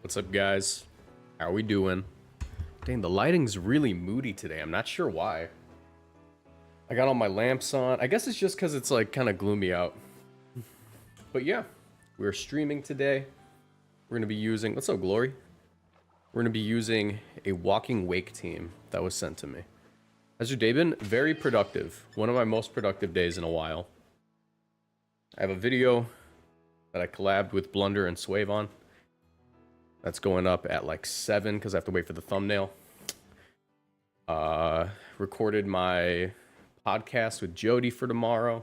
What's up, guys? How are we doing? Dang, the lighting's really moody today. I'm not sure why. I got all my lamps on. I guess it's just because it's like kind of gloomy out. But yeah, we're streaming today. We're gonna be using, what's up, Glory? We're gonna be using a walking wake team that was sent to me. How's your day been? Very productive. One of my most productive days in a while. I have a video that I collabed with Blunder and Swave on. That's going up at like 7 because I have to wait for the thumbnail. Recorded my podcast with Jody for tomorrow.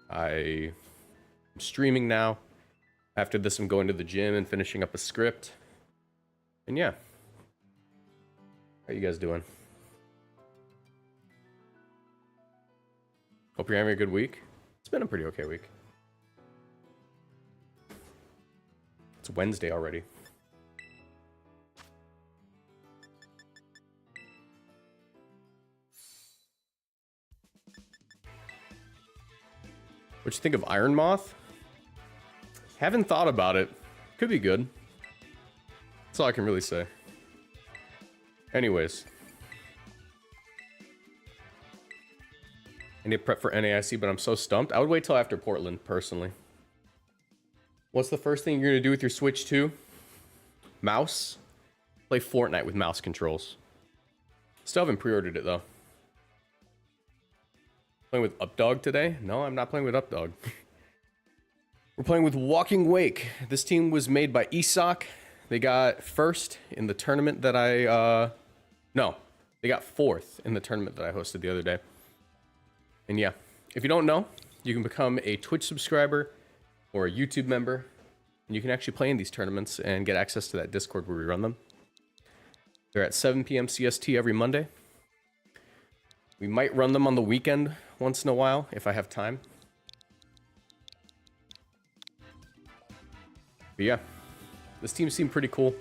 I'm streaming now. After this, I'm going to the gym and finishing up a script. And yeah. How you guys doing? Hope you're having a good week. It's been a pretty okay week. It's Wednesday already. What you think of Iron Moth? Haven't thought about it. Could be good. That's all I can really say. Anyways. I need to prep for NAIC, but I'm so stumped. I would wait till after Portland, personally. What's the first thing you're going to do with your Switch 2? Mouse? Play Fortnite with mouse controls. Still haven't pre-ordered it, though. Playing with Updog today? No, I'm not playing with Updog. We're playing with Walking Wake. This team was made by Isak. They got first in the tournament that I... No, they got fourth in the tournament that I hosted the other day. And yeah, if you don't know, you can become a Twitch subscriber or a YouTube member, and you can actually play in these tournaments and get access to that Discord where we run them. They're at 7 p.m. CST every Monday. We might run them on the weekend once in a while if I have time. But yeah, this team seemed pretty cool.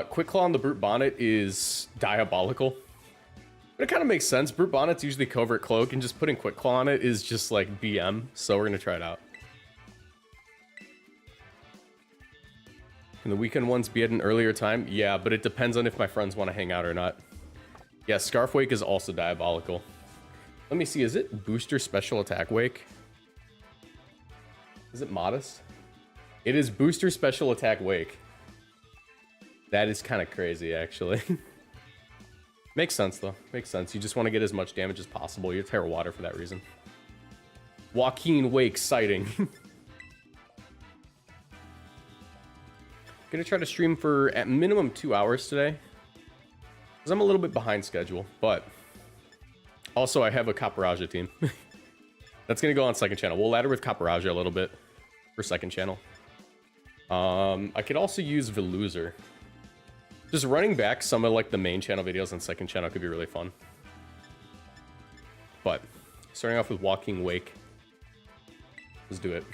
Quick Claw on the Brute Bonnet is diabolical. But it kind of makes sense. Brute Bonnet's usually Covert Cloak, and just putting Quick Claw on it is just like BM, so we're going to try it out. Can the weekend ones be at an earlier time? Yeah, but it depends on if my friends want to hang out or not. Yeah, Scarf Wake is also diabolical. Let me see, is it Booster Special Attack Wake? Is it Modest? It is Booster Special Attack Wake. That is kind of crazy, actually. Makes sense, though. Makes sense. You just want to get as much damage as possible. You're Terra Water for that reason. Joaquin Wake sighting. Gonna try to stream for at minimum 2 hours today. Because I'm a little bit behind schedule, but also I have a Caparaja team. That's gonna go on second channel. We'll ladder with Caparaja a little bit for second channel. I could also use Veluzer. Just running back some of like the main channel videos on second channel could be really fun. But starting off with Walking Wake. Let's do it.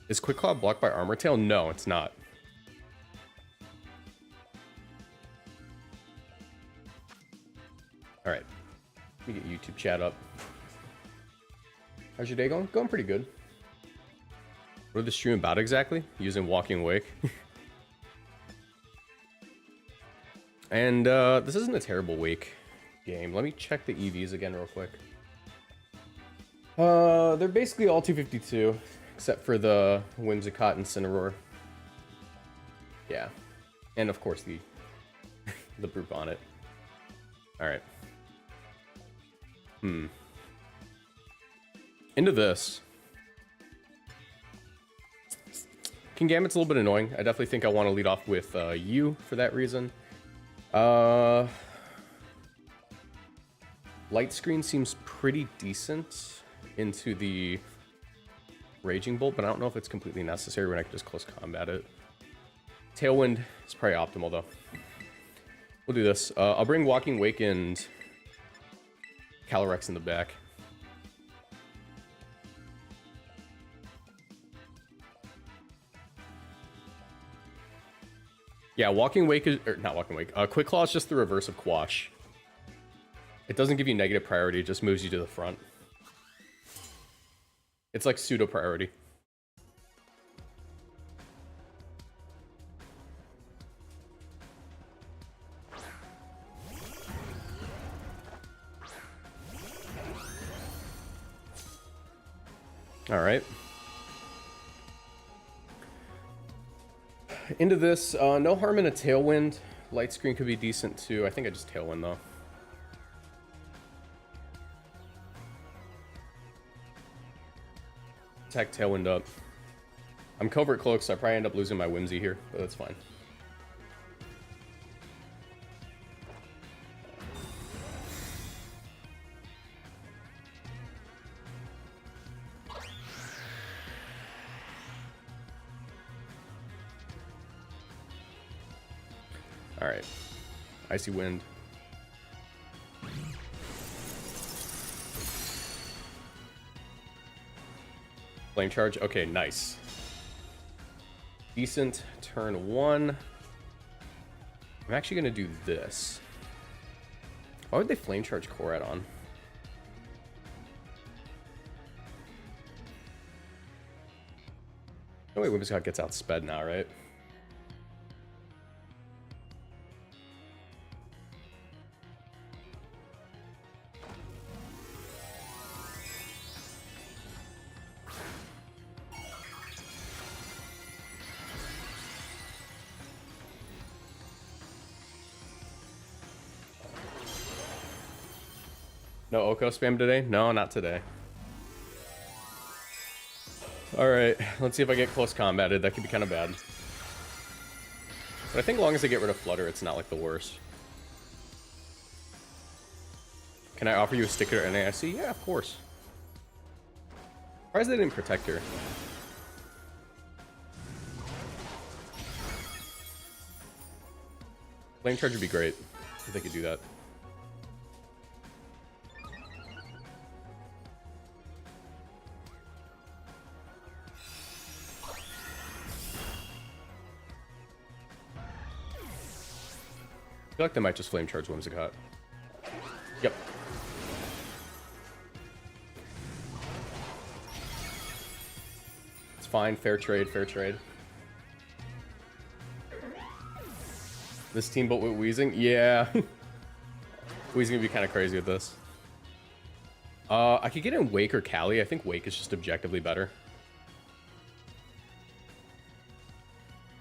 Is Quick Claw blocked by Armor Tail? No, it's not. Alright. Let me get YouTube chat up. How's your day going? Going pretty good. What are the stream about exactly? Using Walking Wake. And this isn't a terrible Wake game. Let me check the EVs again real quick. They're basically all 252. Except for the Whimsicott and Cineroar. Yeah. And of course the the Brute Bonnet. Alright. Into this. Kingambit's a little bit annoying. I definitely think I want to lead off with you for that reason. Light Screen seems pretty decent into the Raging Bolt, but I don't know if it's completely necessary when I can just close combat it. Tailwind is probably optimal, though. We'll do this. I'll bring Walking Wake and Calyrex in the back. Yeah, Walking Wake is... Or not Walking Wake. Quick Claw is just the reverse of Quash. It doesn't give you negative priority, it just moves you to the front. It's like pseudo priority. All right. Into this, no harm in a Tailwind. Light Screen could be decent too. I think I just Tailwind though. Attack Tailwind up. I'm Covert Cloak, so I probably end up losing my Whimsy here, but that's fine. Alright. Icy Wind. Flame Charge. Okay, nice. Decent. Turn 1. I'm actually going to do this. Why would they Flame Charge Korat on? Oh wait, Whimsicott gets outsped now, right? No Oko spam today? No, not today. Alright, let's see if I get close combated. That could be kind of bad. But I think as long as I get rid of Flutter, it's not like the worst. Can I offer you a sticker at NAIC? Yeah, of course. Surprised they didn't protect her. Flame Charge would be great if they could do that. I feel like they might just Flame Charge Whimsicott. Yep. It's fine. Fair trade, fair trade. This team built with Weezing? Yeah. Weezing would be kind of crazy with this. I could get in Wake or Cali. I think Wake is just objectively better.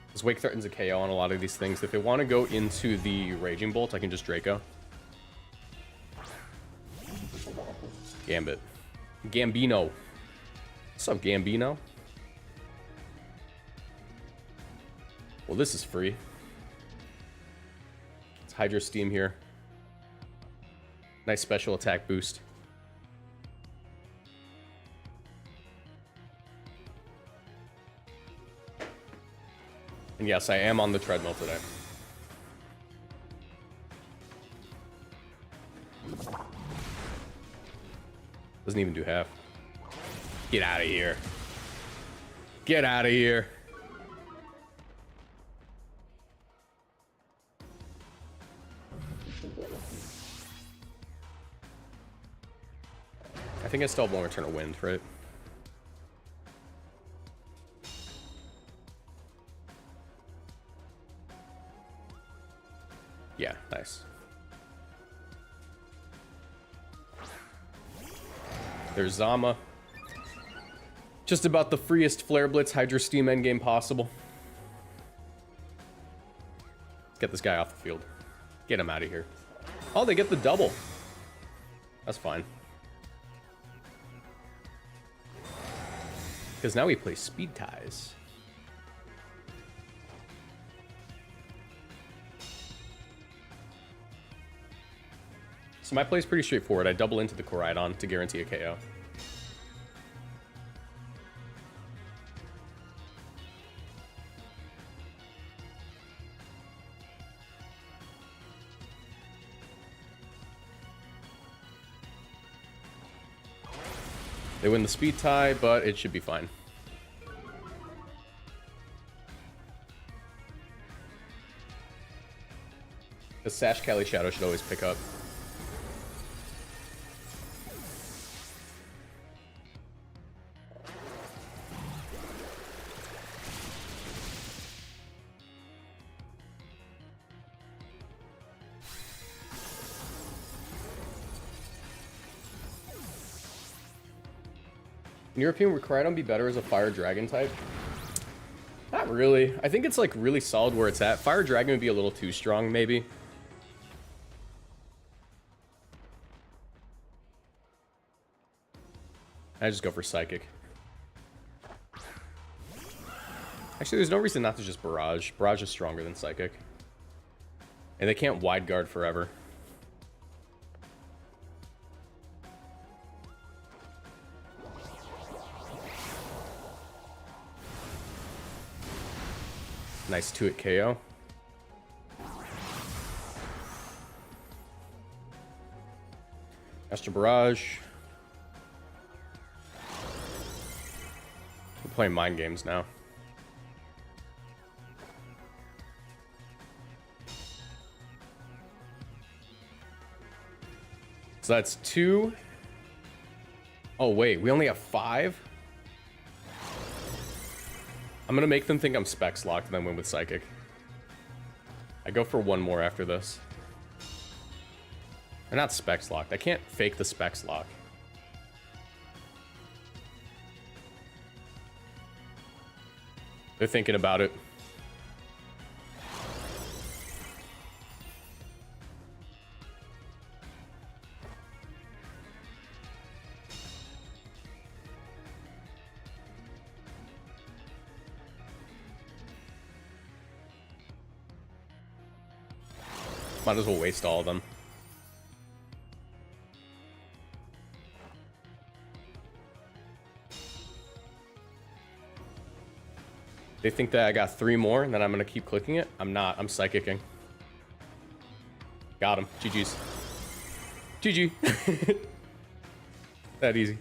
Because Wake threatens a KO on a lot of these things. If they want to go into the Raging Bolt, I can just Draco. Gambit. Gambino. What's up, Gambino? Well, this is free. It's Hydro Steam here. Nice special attack boost. And yes, I am on the treadmill today. Doesn't even do half. Get out of here. Get out of here. I think I still have one Return of Wind, right? Yeah, nice. There's Zama. Just about the freest Flare Blitz Hydro Steam endgame possible. Let's get this guy off the field. Get him out of here. Oh, they get the double. That's fine. Because now we play Speed Ties. So my play is pretty straightforward. I double into the Koraidon to guarantee a KO. They win the speed tie, but it should be fine. The Sash Cali Shadow should always pick up. In your opinion, would Koraidon be better as a fire dragon type? Not really. I think it's like really solid where it's at. Fire dragon would be a little too strong, maybe. I just go for psychic. Actually, there's no reason not to just barrage. Barrage is stronger than psychic. And they can't wide guard forever. Nice 2-hit KO. Astral Barrage. We're playing mind games now. So that's 2. Oh wait, we only have 5? I'm gonna make them think I'm specs locked and then win with psychic. I go for 1 more after this. They're not specs locked. I can't fake the specs lock. They're thinking about it. Might as well waste all of them. They think that I got 3 more and then I'm gonna keep clicking it. I'm not. I'm psychicking. Got him. GG's. GG. That easy.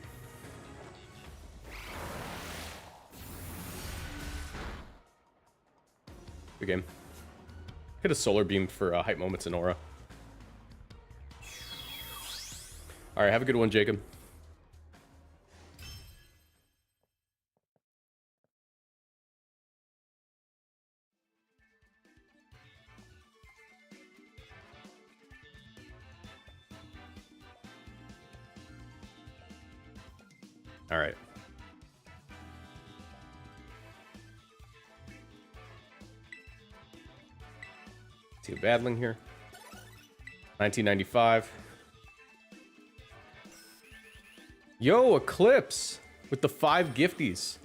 Good game. Hit a solar beam for hype moments in aura. All right, have a good one, Jacob. All right. See battling here. 1995. Yo, Eclipse with the 5 gifties.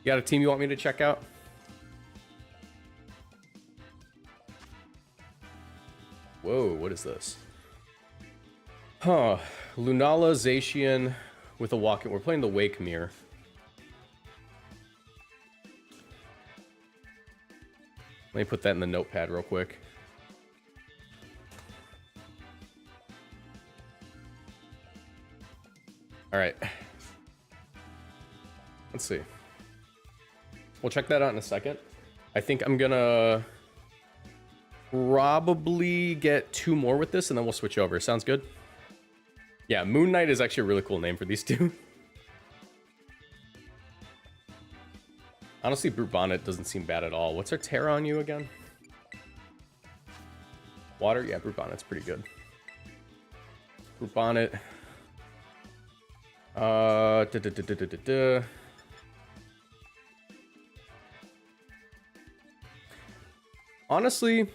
You got a team you want me to check out? Whoa, what is this? Huh. Lunala Zacian with a walk-in. We're playing the Wake Mirror. Let me put that in the notepad real quick. All right. Let's see. We'll check that out in a second. I think I'm gonna probably get 2 more with this and then we'll switch over. Sounds good? Yeah, Moon Knight is actually a really cool name for these 2. Honestly, Brute Bonnet doesn't seem bad at all. What's our Terra on you again? Water? Yeah, Brute Bonnet's pretty good. Brute Bonnet. Honestly,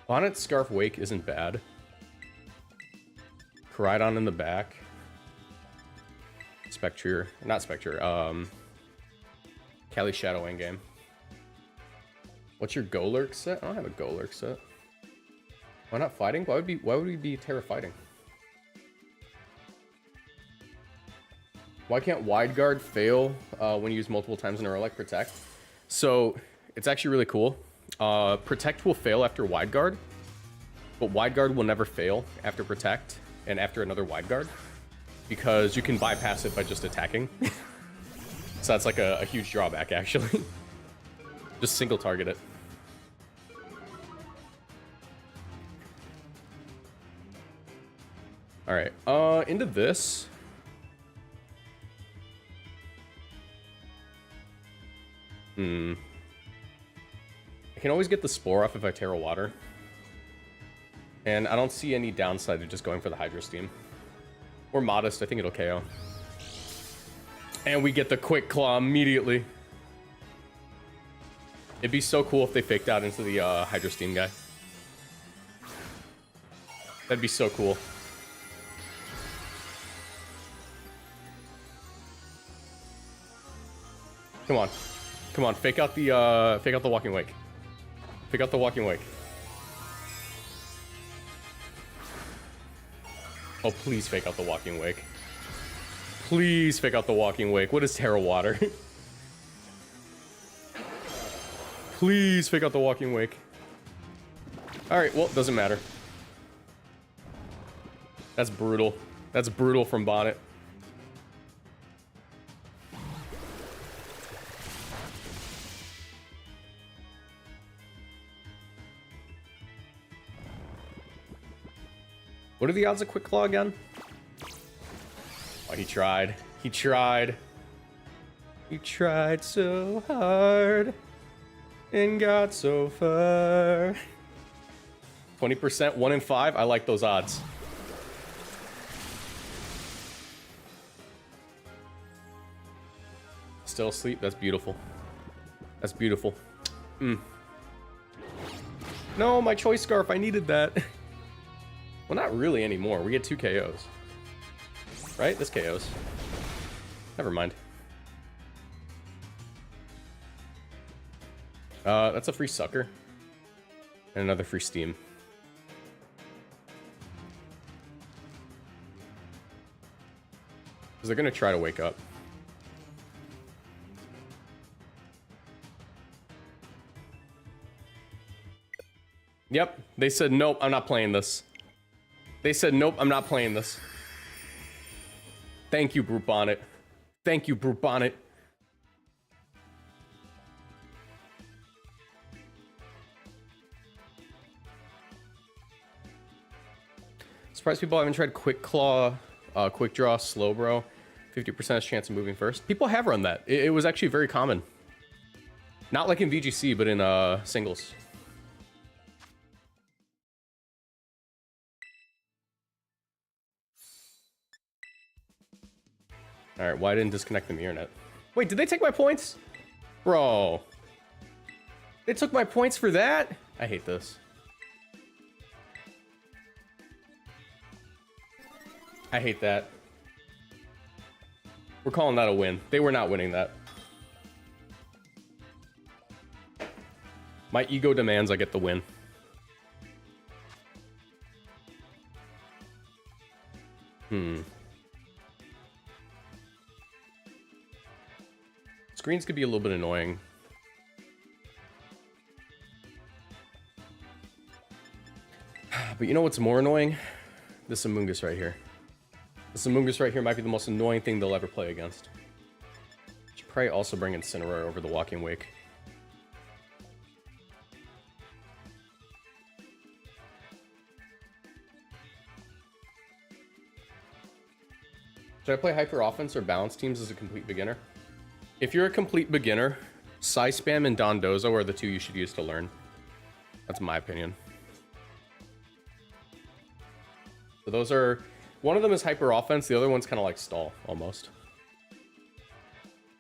Bonnet Scarf Wake isn't bad. Koraidon in the back. Spectre, not Spectre, Kali Shadow Endgame. What's your Golurk set? I don't have a Golurk set. Why not fighting? Why would we be Terra fighting? Why can't wide guard fail when you use multiple times in a row like Protect? So it's actually really cool. Protect will fail after wide guard, but wide guard will never fail after Protect and after another wide guard, because you can bypass it by just attacking. So that's like a huge drawback, actually. Just single target it. All right, into this. I can always get the Spore off if I Terra Water. And I don't see any downside to just going for the Hydro Steam. Or Modest, I think it'll KO. And we get the Quick Claw immediately. It'd be so cool if they faked out into the Hydro Steam guy. That'd be so cool. Come on. Come on, fake out the Walking Wake. Fake out the Walking Wake. Oh, please fake out the Walking Wake. Please fake out the Walking Wake. What is Terra Water? Please fake out the Walking Wake. Alright, well, doesn't matter. That's brutal. That's brutal from Bonnet. What are the odds of Quick Claw again? Oh, he tried. He tried. He tried so hard and got so far. 20%, 1 in 5. I like those odds. Still asleep? That's beautiful. That's beautiful. No, my Choice Scarf. I needed that. Well, not really anymore. We get 2 KOs. Right? This KOs. Never mind. That's a free Sucker. And another free Steam. Because they're going to try to wake up. Yep. They said, nope, I'm not playing this. They said, nope, I'm not playing this. Thank you, Brute Bonnet. Thank you, Brute Bonnet. Surprised people haven't tried Quick Claw, Quick Draw, Slow Bro. 50% chance of moving first. People have run that. It was actually very common. Not like in VGC, but in singles. Alright, why didn't disconnect the mirror net? Wait, did they take my points? Bro. They took my points for that? I hate this. I hate that. We're calling that a win. They were not winning that. My ego demands I get the win. Screens could be a little bit annoying. But you know what's more annoying? This Amoongus right here. This Amoongus right here might be the most annoying thing they'll ever play against. Should probably also bring Incineroar over the Walking Wake. Should I play Hyper Offense or Balance Teams as a complete beginner? If you're a complete beginner, Psy Spam and Dondozo are the two you should use to learn. That's my opinion. So those are... One of them is Hyper Offense, the other one's kind of like Stall, almost.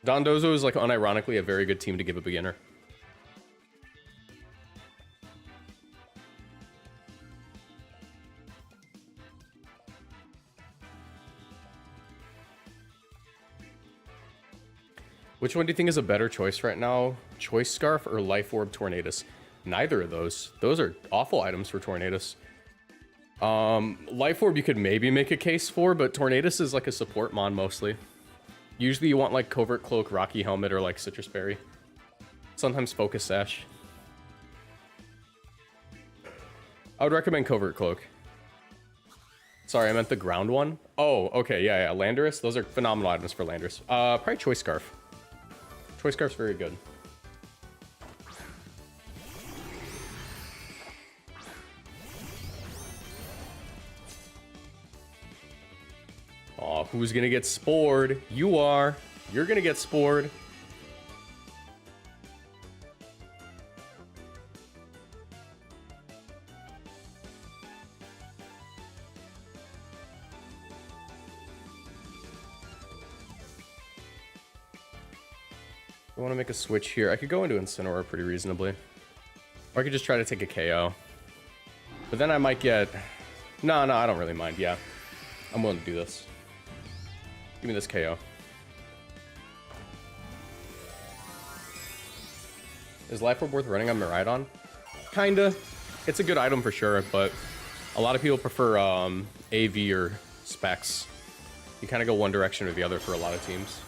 Dondozo is, like, unironically a very good team to give a beginner. Which one do you think is a better choice right now? Choice Scarf or Life Orb Tornadus? Neither of those. Those are awful items for Tornadus. Life Orb you could maybe make a case for, but Tornadus is like a support mon mostly. Usually you want like Covert Cloak, Rocky Helmet, or like Citrus Berry. Sometimes Focus Sash. I would recommend Covert Cloak. Sorry, I meant the ground one. Oh, okay, yeah, Landorus. Those are phenomenal items for Landorus. Probably Choice Scarf. Choice Scarf's very good. Oh, who's gonna get spored? You are. You're gonna get spored. I want to make a switch here. I could go into Incineroar pretty reasonably. Or I could just try to take a KO. But then I might get... No, I don't really mind. Yeah. I'm willing to do this. Give me this KO. Is Life Orb worth running on Miraidon? Kinda. It's a good item for sure, but a lot of people prefer AV or Specs. You kind of go one direction or the other for a lot of teams.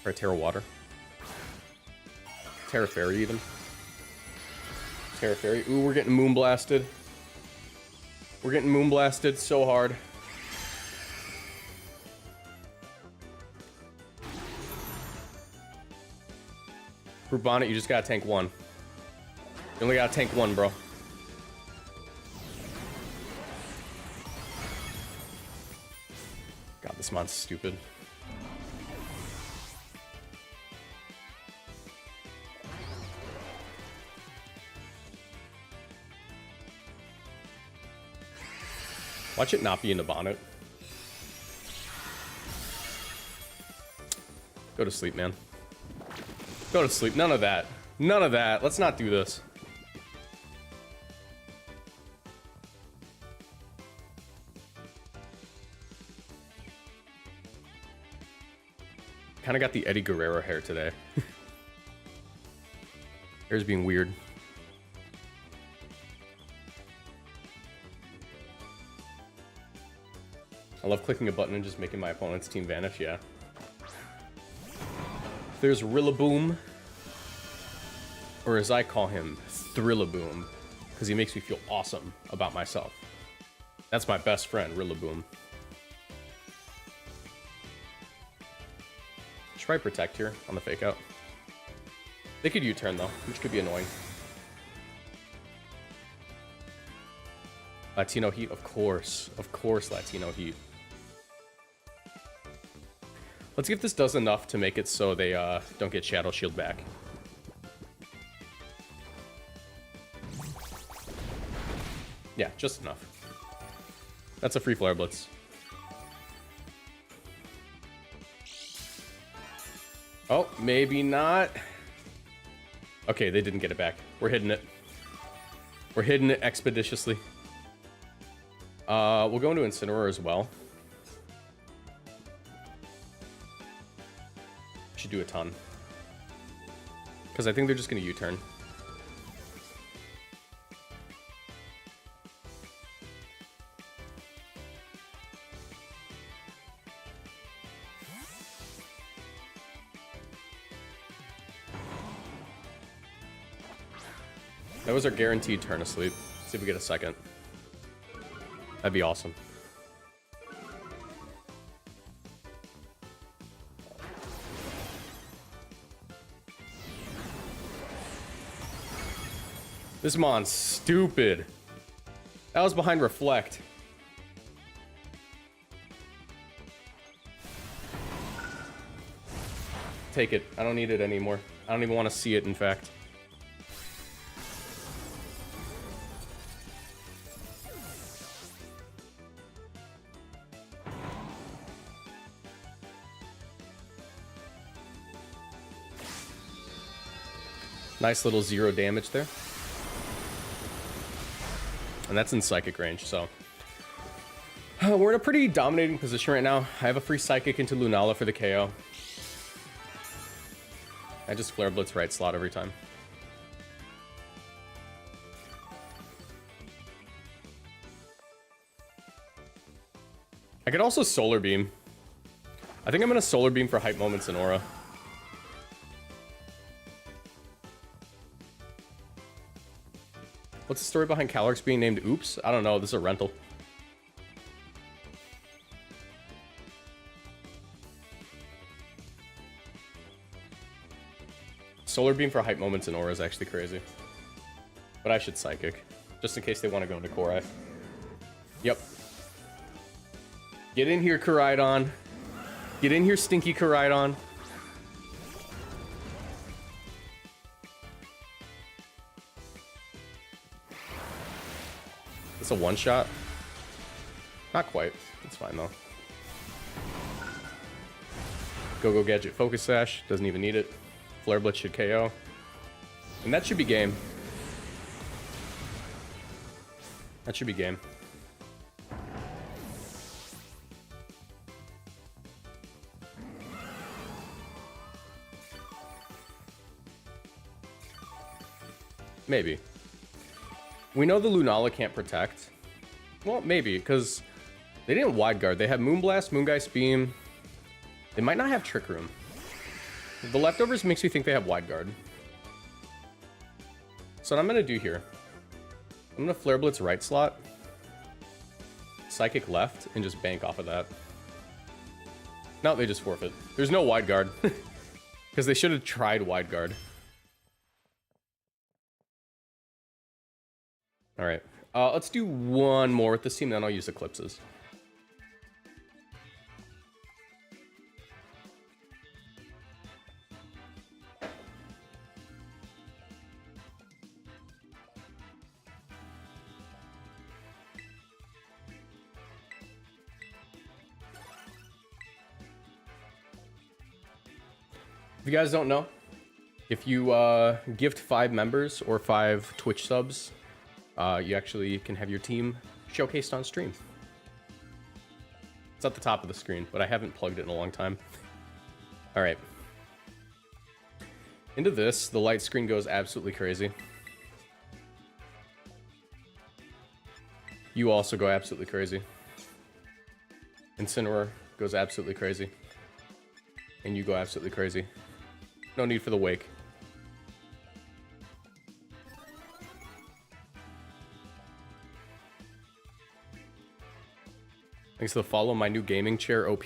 Or Terra Water. Terra Fairy even. Terra Fairy. Ooh, we're getting Moon Blasted. We're getting Moon Blasted so hard. For Bonnet, you just gotta tank one. You only gotta tank one, bro. God, this mon's stupid. Watch it not be in the bonnet. Go to sleep, man. Go to sleep. None of that. None of that. Let's not do this. Kind of got the Eddie Guerrero hair today. Hair's being weird. I love clicking a button and just making my opponent's team vanish, yeah. There's Rillaboom, or as I call him, Thrillaboom, because he makes me feel awesome about myself. That's my best friend, Rillaboom. Should probably protect here on the fake out. They could U-turn though, which could be annoying. Latino Heat, of course Latino Heat. Let's see if this does enough to make it so they don't get Shadow Shield back. Yeah, just enough. That's a free Flare Blitz. Oh, maybe not. Okay, they didn't get it back. We're hitting it. We're hitting it expeditiously. We'll go into Incineroar as well. Should do a ton. Because I think they're just going to U-turn. That was our guaranteed turn of sleep. See if we get a second. That'd be awesome. This mon's stupid. That was behind Reflect. Take it. I don't need it anymore. I don't even want to see it, in fact. Nice little 0 damage there. And that's in Psychic range, so... we're in a pretty dominating position right now. I have a free Psychic into Lunala for the KO. I just Flare Blitz right slot every time. I could also Solar Beam. I think I'm gonna Solar Beam for Hype Moments in Aura. What's the story behind Calyrex being named Oops? I don't know, this is a rental. Solar Beam for Hype Moments in Aura is actually crazy. But I should Psychic, just in case they want to go into Korai. Yep. Get in here, Koraidon. Get in here, stinky Koraidon. It's a one-shot? Not quite. It's fine, though. Go Gadget Focus Sash. Doesn't even need it. Flare Blitz should KO. And that should be game. That should be game. Maybe. We know the Lunala can't protect. Well, maybe, because they didn't wide guard. They have Moonblast, Moongeist Beam. They might not have Trick Room. The leftovers makes me think they have wide guard. So what I'm going to do here, I'm going to Flare Blitz right slot, Psychic left, and just bank off of that. No, they just forfeit. There's no wide guard. Because they should have tried wide guard. Alright. Let's do one more with this team, then I'll use Eclipses. If you guys don't know, if you gift 5 members or 5 Twitch subs, you actually can have your team showcased on stream. It's at the top of the screen, but I haven't plugged it in a long time. All right. Into this, the light screen goes absolutely crazy. You also go absolutely crazy. Incineroar goes absolutely crazy. And you go absolutely crazy. No need for the wake. Thanks to the follow, my new gaming chair OP.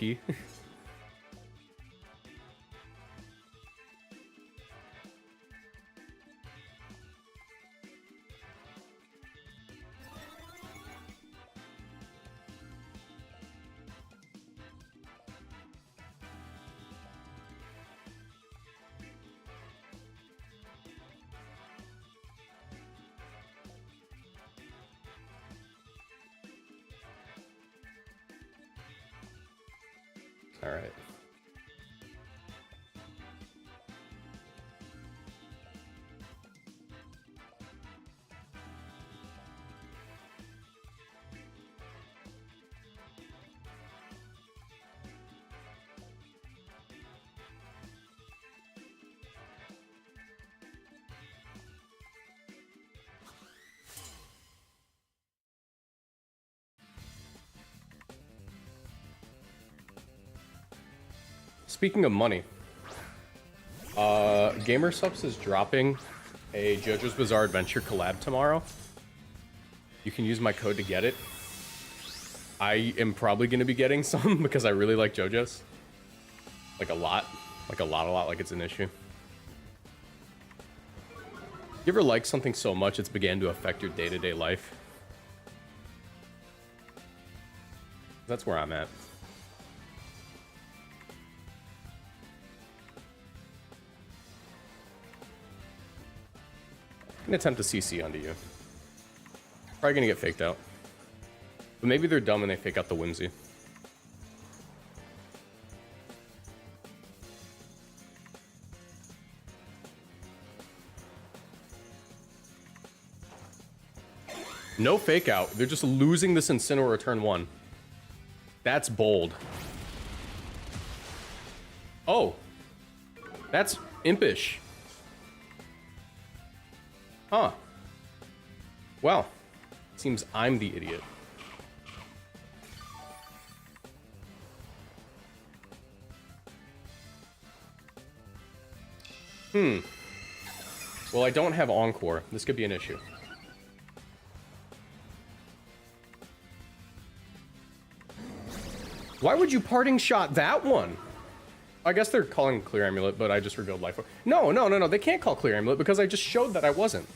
All right. Speaking of money, GamerSubs is dropping a JoJo's Bizarre Adventure collab tomorrow. You can use my code to get it. I am probably going to be getting some because I really like JoJo's. Like a lot. Like a lot, like it's an issue. You ever like something so much it's began to affect your day-to-day life? That's where I'm at. I'm gonna attempt to CC onto you. Probably gonna get faked out. But maybe they're dumb and they fake out the whimsy. No fake out. They're just losing this Incineroar turn 1. That's bold. Oh. That's impish. Huh. Well, seems I'm the idiot. Well, I don't have Encore. This could be an issue. Why would you parting shot that one? I guess they're calling Clear Amulet, but I just revealed Life Orb. No. They can't call Clear Amulet because I just showed that I wasn't.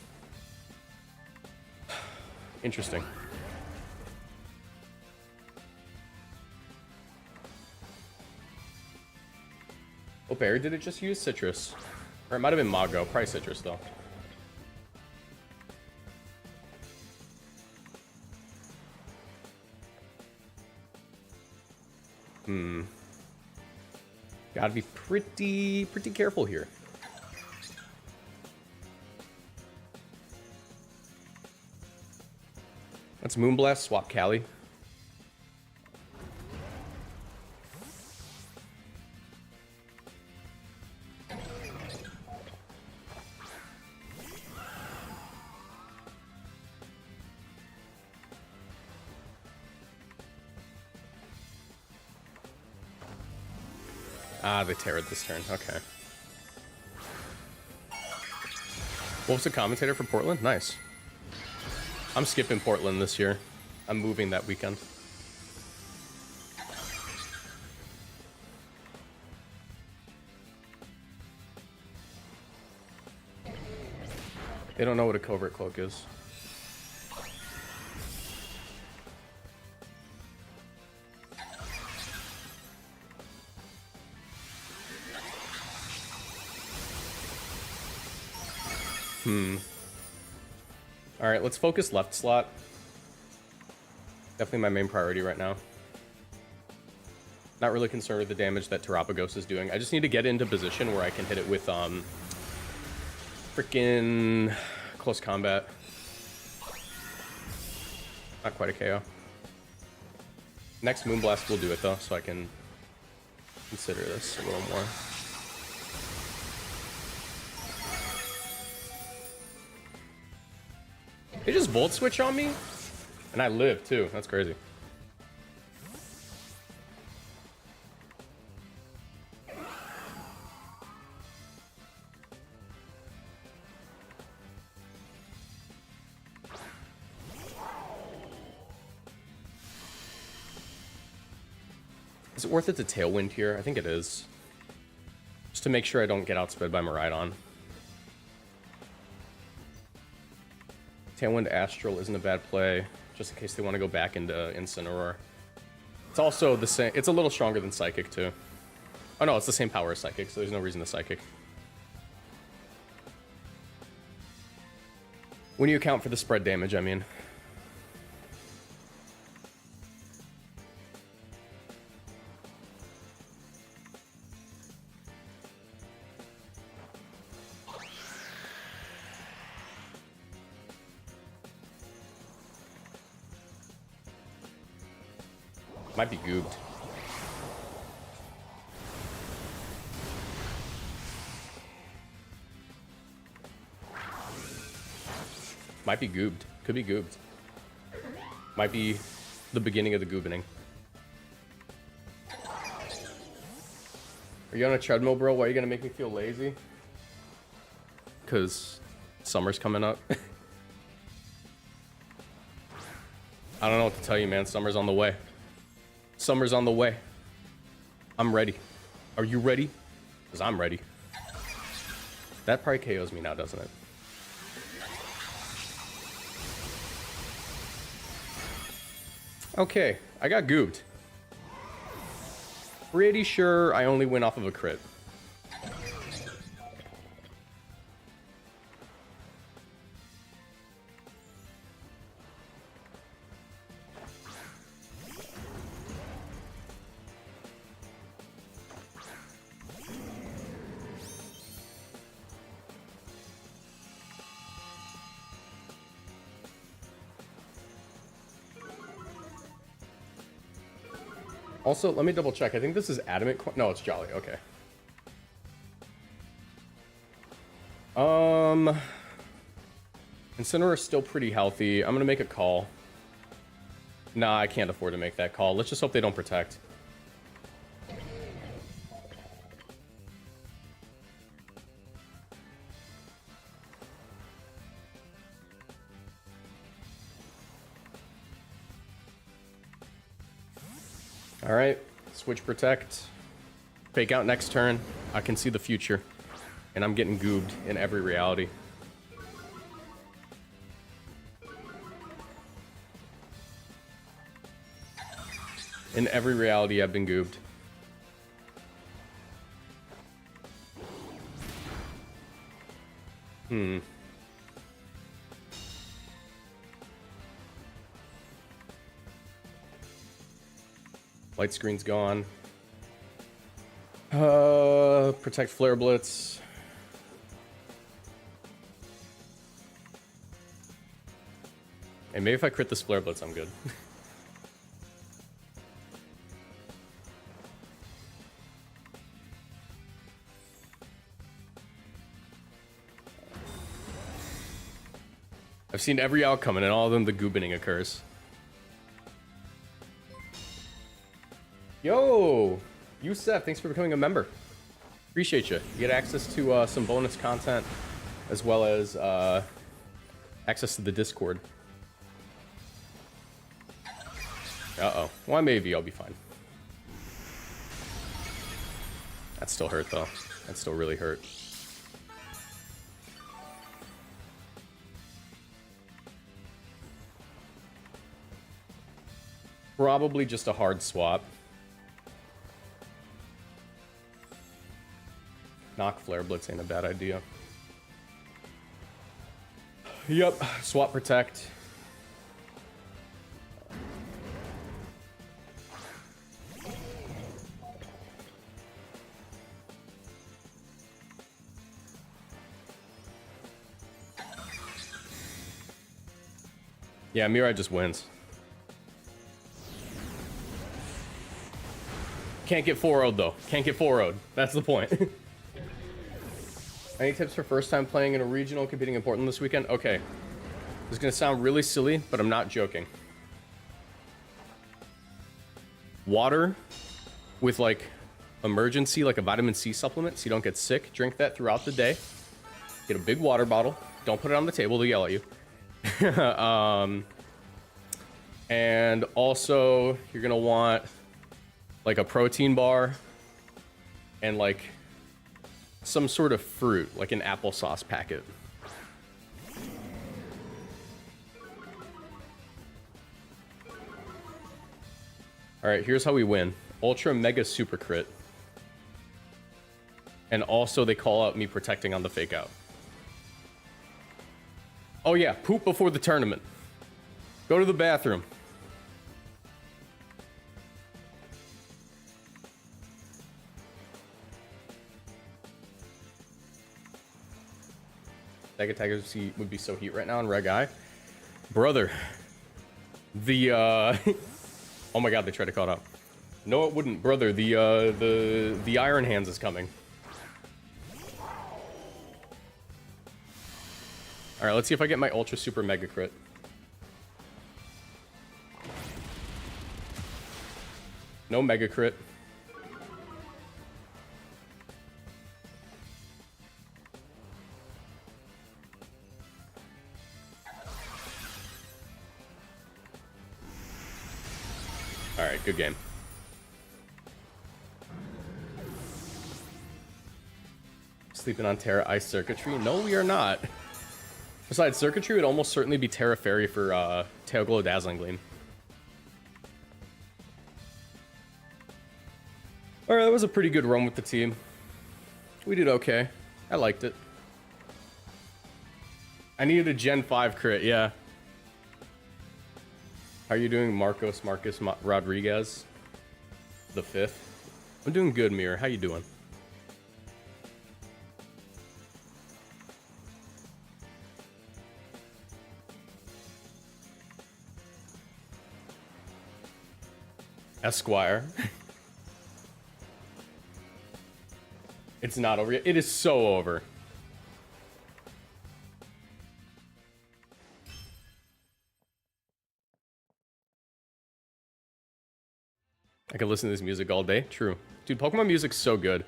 Interesting. Oh, Barry, did it just use Citrus? Or it might have been Mago. Probably Citrus, though. Gotta be pretty careful here. Let's Moonblast, swap Cali. Ah, they terrored this turn. Okay. What was the commentator for Portland? Nice. I'm skipping Portland this year. I'm moving that weekend. They don't know what a covert cloak is. Alright, let's focus left slot. Definitely my main priority right now. Not really concerned with the damage that Terapagos is doing. I just need to get into position where I can hit it with freaking close combat. Not quite a KO. Next Moonblast will do it though, so I can consider this a little more. They just Volt Switch on me? And I live too. That's crazy. Is it worth it to Tailwind here? I think it is. Just to make sure I don't get outsped by Miraidon. Tailwind Astral isn't a bad play, just in case they want to go back into Incineroar. It's also the same. It's a little stronger than Psychic, too. Oh, no, it's the same power as Psychic, so there's no reason to Psychic. When you account for the spread damage, I mean. Might be goobed. Might be goobed. Could be goobed. Might be the beginning of the goobening. Are you on a treadmill, bro? Why are you gonna make me feel lazy? Because summer's coming up. I don't know what to tell you, man. Summer's on the way. Summer's on the way. I'm ready. Are you ready? Because I'm ready. That probably KOs me now, doesn't it? Okay, I got goobed. Pretty sure I only went off of a crit. Also, let me double check. I think this is Adamant. No, it's Jolly. Okay. Incineroar is still pretty healthy. I'm gonna make a call. Nah, I can't afford to make that call. Let's just hope they don't protect. All right, switch protect. Fake out next turn. I can see the future. And I'm getting goobed in every reality. In every reality, I've been goobed. Light screen's gone. Protect Flare Blitz. And maybe if I crit this Flare Blitz, I'm good. I've seen every outcome, and in all of them, the goobening occurs. Yo! Yusef, thanks for becoming a member. Appreciate you. You get access to some bonus content, as well as access to the Discord. Uh-oh. Well, maybe I'll be fine. That still hurt, though. That still really hurt. Probably just a hard swap. Knock Flare Blitz ain't a bad idea. Yep, swap Protect. Yeah, Mirai just wins. Can't get 4-0'd though. Can't get 4-0'd. That's the point. Any tips for first time playing in a regional competing in Portland this weekend? Okay. This is gonna sound really silly, but I'm not joking. Water with like emergency, like a vitamin C supplement so you don't get sick. Drink that throughout the day. Get a big water bottle. Don't put it on the table, they'll yell at you. And also you're gonna want like a protein bar and like some sort of fruit, like an applesauce packet. All right, here's how we win. Ultra mega super crit. And also they call out me protecting on the fake out. Oh yeah, poop before the tournament. Go to the bathroom. Mega Tiger would be so heat right now in Reg Eye. Brother. The oh my god, they tried to call it out. No, it wouldn't, brother. The Iron Hands is coming. Alright, let's see if I get my Ultra Super Mega Crit. No Mega Crit. Alright, good game. Sleeping on Terra Ice Circuitry? No, we are not. Besides Circuitry, it would almost certainly be Terra Fairy for Tail Glow Dazzling Gleam. Alright, that was a pretty good run with the team. We did okay. I liked it. I needed a Gen 5 crit, yeah. How are you doing, Marcos Rodriguez? The 5th. I'm doing good, Mirror. How you doing? Esquire. It's not over yet. It is so over. I could listen to this music all day. True. Dude, Pokemon music's so good.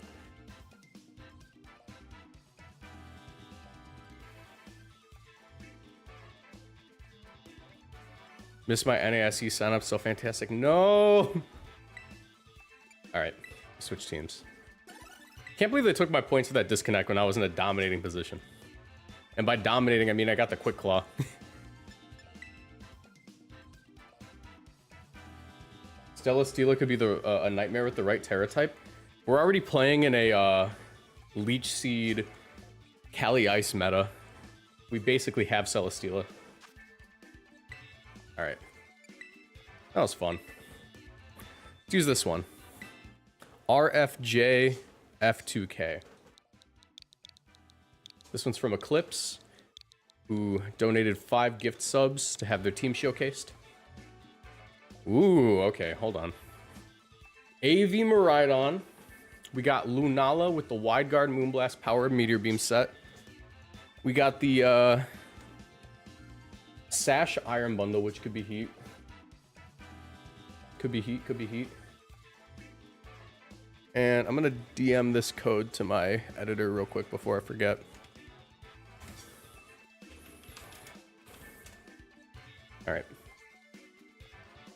Missed my NASE sign up. So fantastic. No! Alright. Switch teams. Can't believe they took my points for that disconnect when I was in a dominating position. And by dominating, I mean I got the Quick Claw. Stella could be a nightmare with the right Terra type. We're already playing in a Leech Seed Cali Ice meta. We basically have Celesteela. Alright. That was fun. Let's use this one. RFJ F2K. This one's from Eclipse, who donated 5 gift subs to have their team showcased. Ooh, okay, hold on. AV Miraidon. We got Lunala with the Wide Guard Moonblast Powered Meteor Beam set. We got the Sash Iron Bundle, which could be heat. Could be heat, could be heat. And I'm gonna DM this code to my editor real quick before I forget. All right.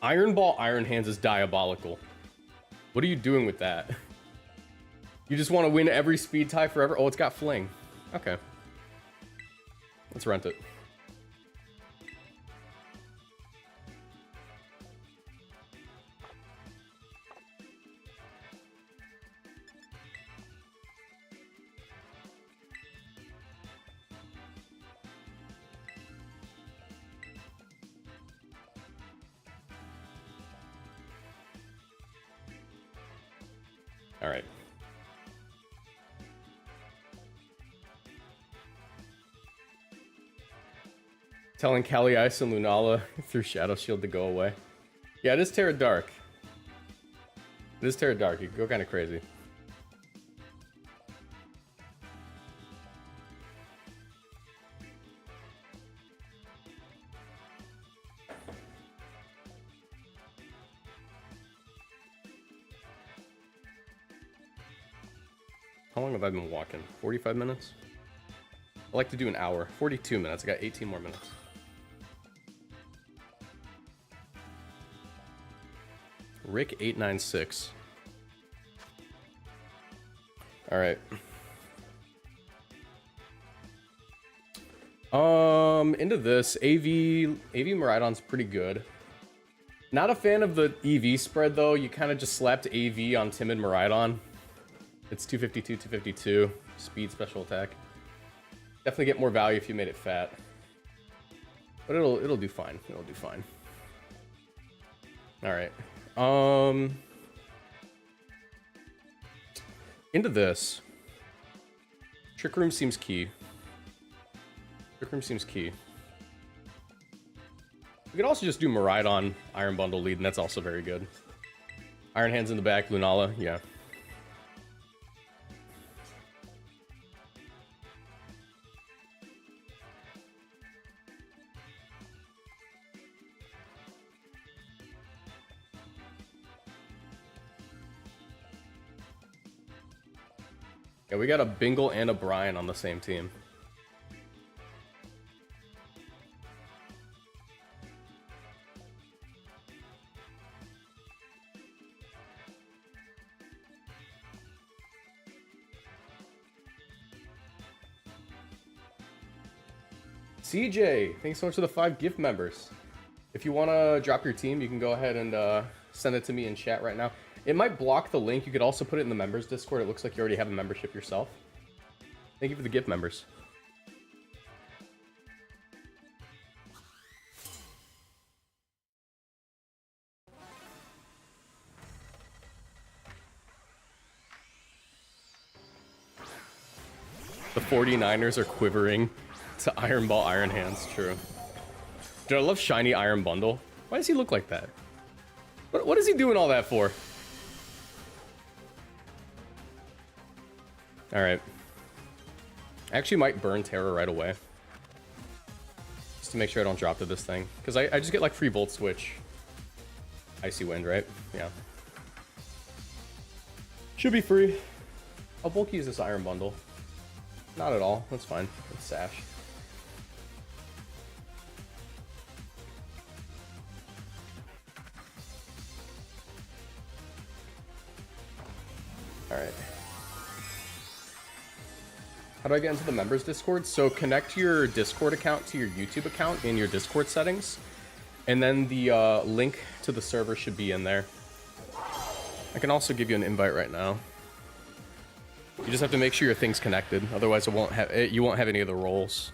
Iron Ball Iron Hands is diabolical. What are you doing with that? You just want to win every speed tie forever? Oh, it's got Fling. Okay. Let's rent it. All right. Telling Kali Ice and Lunala through Shadow Shield to go away. Yeah, it is Terra Dark. It is Terra Dark. You can go kind of crazy. How long have I been walking? 45 minutes? I like to do an hour. 42 minutes. I got 18 more minutes. Rick896. All right. Into this. AV Miraidon's pretty good. Not a fan of the EV spread though. You kind of just slapped AV on Timid Miraidon. It's 252, 252. Speed, special attack. Definitely get more value if you made it fat. But it'll do fine. It'll do fine. Alright. Into this. Trick Room seems key. Trick Room seems key. We could also just do Miraidon Iron Bundle lead, and that's also very good. Iron Hands in the back, Lunala, yeah. Yeah, we got a Bingle and a Brian on the same team. CJ, thanks so much for the 5 gift members. If you want to drop your team, you can go ahead and send it to me in chat right now. It might block the link. You could also put it in the members Discord. It looks like you already have a membership yourself. Thank you for the gift members. The 49ers are quivering to Iron Ball Iron Hands. True. Dude, I love Shiny Iron Bundle. Why does he look like that? What is he doing all that for? Alright. I actually might burn Terror right away. Just to make sure I don't drop to this thing. Because I just get like free Volt Switch. Icy Wind, right? Yeah. Should be free. How bulky is this Iron Bundle? Not at all. That's fine. It's Sash. Alright. How do I get into the members Discord? So connect your Discord account to your YouTube account in your Discord settings. And then the link to the server should be in there. I can also give you an invite right now. You just have to make sure your thing's connected. Otherwise, you won't have any of the roles.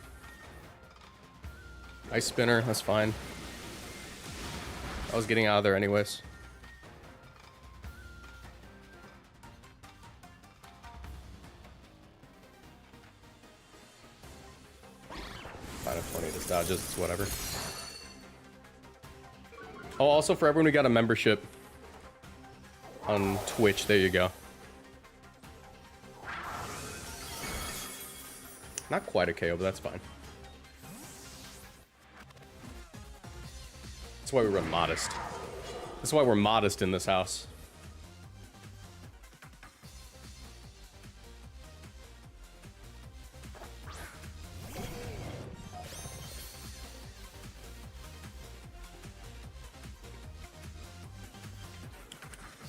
Ice Spinner, that's fine. I was getting out of there anyways. 9 of 20 to dodges, it's whatever. Oh, also for everyone who got a membership on Twitch, there you go. Not quite a KO, but that's fine. That's why we run modest. That's why we're modest in this house.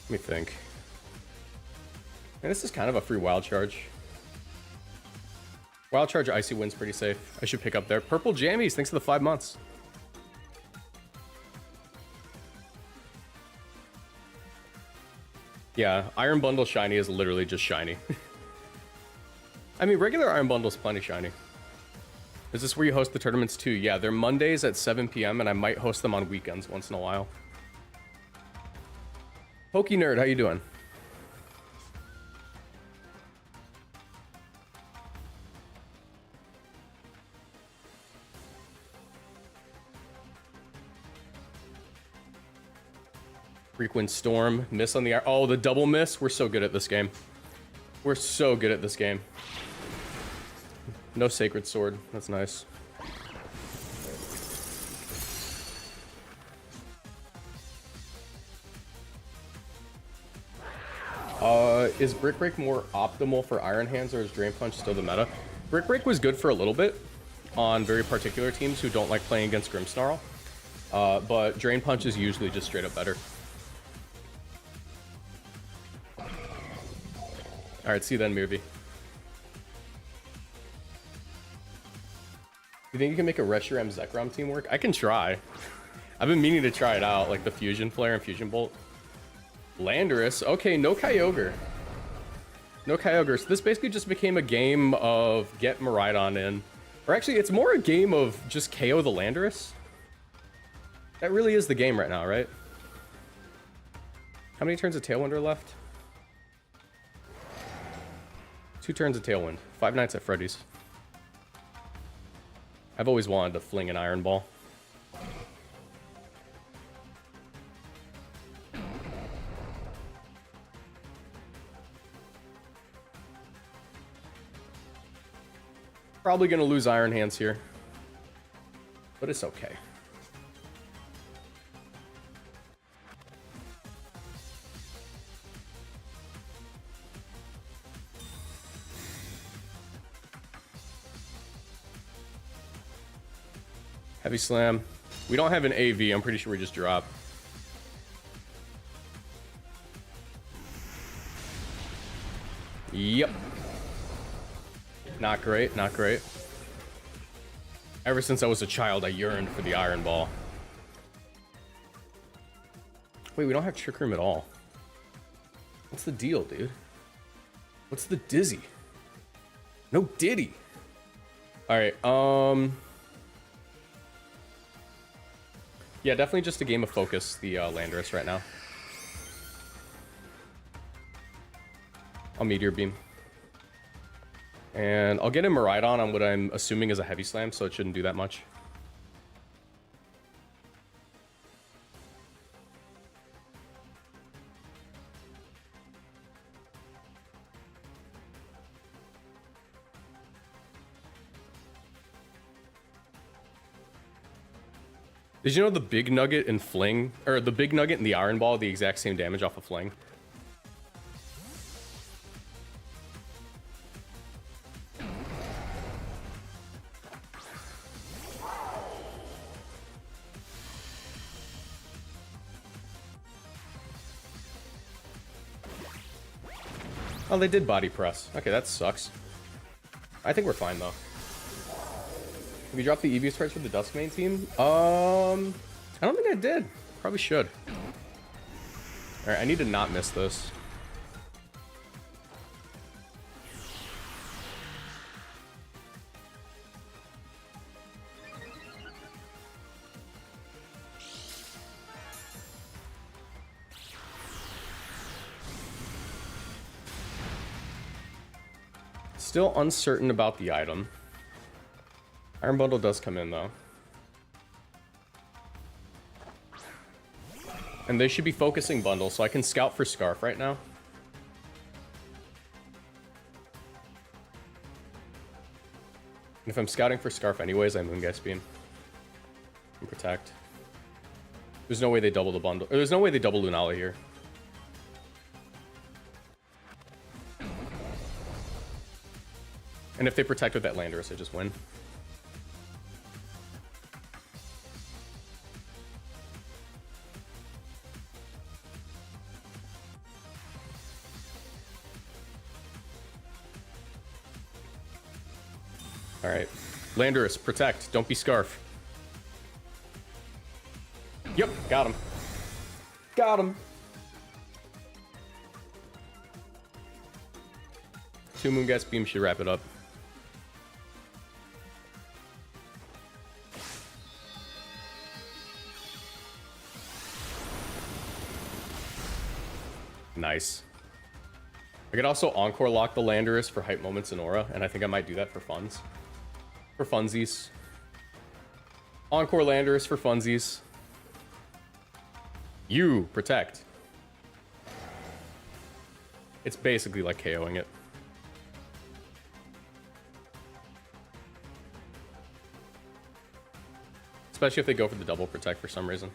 Let me think. And this is kind of a free wild charge. Wild charge Icy Wind's pretty safe. I should pick up there. Purple Jammies, thanks for the 5 months. Yeah, Iron Bundle shiny is literally just shiny. I mean, regular Iron Bundle's plenty shiny. Is this where you host the tournaments too? Yeah, they're Mondays at 7 p.m. and I might host them on weekends once in a while. Pokey Nerd, how you doing? Frequent Storm, miss on the... Oh, the double miss. We're so good at this game. We're so good at this game. No Sacred Sword. That's nice. Is Brick Break more optimal for Iron Hands, or is Drain Punch still the meta? Brick Break was good for a little bit on very particular teams who don't like playing against Grimmsnarl. But Drain Punch is usually just straight up better. Alright, see you then, Mirby. You think you can make a Reshiram Zekrom team work? I can try. I've been meaning to try it out, like the Fusion Flare and Fusion Bolt. Landorus. Okay, no Kyogre. No Kyogre. So this basically just became a game of get Miraidon in. Or actually, it's more a game of just KO the Landorus. That really is the game right now, right? How many turns of Tailwind are left? 2 turns of Tailwind. 5 Nights at Freddy's. I've always wanted to fling an Iron Ball. Probably gonna lose Iron Hands here, but it's okay. Heavy Slam. We don't have an AV. I'm pretty sure we just drop. Yep. Not great, not great. Ever since I was a child, I yearned for the Iron Ball. Wait, we don't have Trick Room at all. What's the deal, dude? What's the dizzy? No Diddy. Alright, yeah, definitely just a game of focus, the Landorus right now. I'll Meteor Beam. And I'll get a Miraidon on what I'm assuming is a Heavy Slam, so it shouldn't do that much. Did you know the Big Nugget and Fling, or the Big Nugget and the Iron Ball, the exact same damage off of Fling? Oh, they did body press. Okay, that sucks. I think we're fine, though. Have you dropped the EV sprites for the Duskmane team? I don't think I did. Probably should. Alright, I need to not miss this. Still uncertain about the item. Iron Bundle does come in, though. And they should be focusing bundle, so I can scout for Scarf right now. And if I'm scouting for Scarf anyways, I Moongeist Beam. And Protect. There's no way they double the bundle. Or there's no way they double Lunala here. And if they protect with that Landorus, I just win. Alright. Landorus, protect. Don't be Scarf. Yep, got him. Got him. 2 Moongeist Beam should wrap it up. Nice. I could also Encore lock the Landorus for hype moments in Aura, and I think I might do that for funds. For funsies. Encore Landorus for funsies. You protect. It's basically like KOing it. Especially if they go for the double protect for some reason.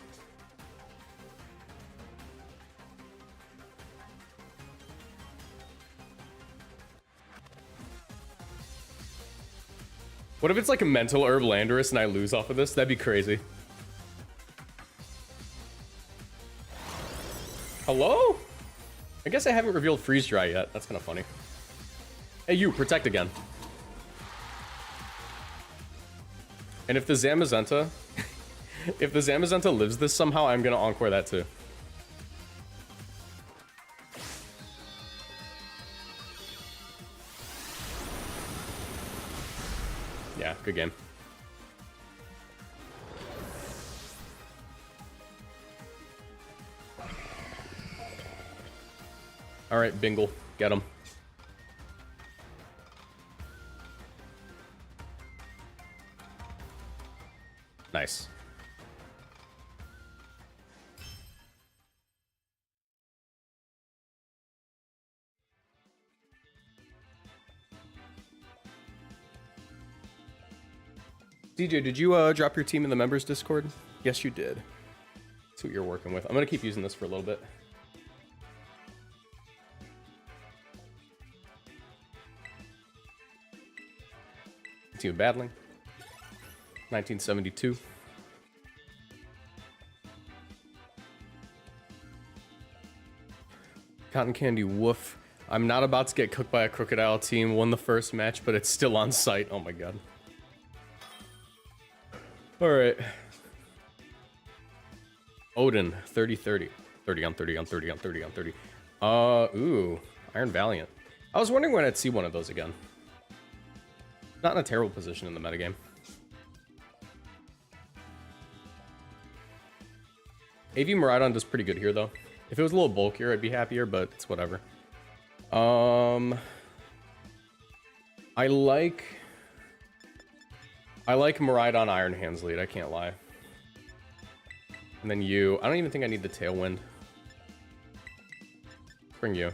What if it's like a mental herb Landorus and I lose off of this? That'd be crazy. Hello? I guess I haven't revealed Freeze Dry yet. That's kind of funny. Hey, you, protect again. And if the Zamazenta... if the Zamazenta lives this somehow, I'm gonna Encore that too. Yeah, good game. All right, Bingle, get him. Nice. DJ, did you drop your team in the members Discord? Yes, you did. That's what you're working with. I'm gonna keep using this for a little bit. Team of Battling. 1972. Cotton Candy Woof. I'm not about to get cooked by a Crocodile team. Won the first match, but it's still on site. Oh my god. Alright. Odin, 30-30. 30 on 30 on 30 on 30 on 30. Ooh. Iron Valiant. I was wondering when I'd see one of those again. Not in a terrible position in the metagame. AV Miraidon does pretty good here, though. If it was a little bulkier, I'd be happier, but it's whatever. I like Miraidon Iron Hands lead, I can't lie. And then you. I don't even think I need the Tailwind. Bring you.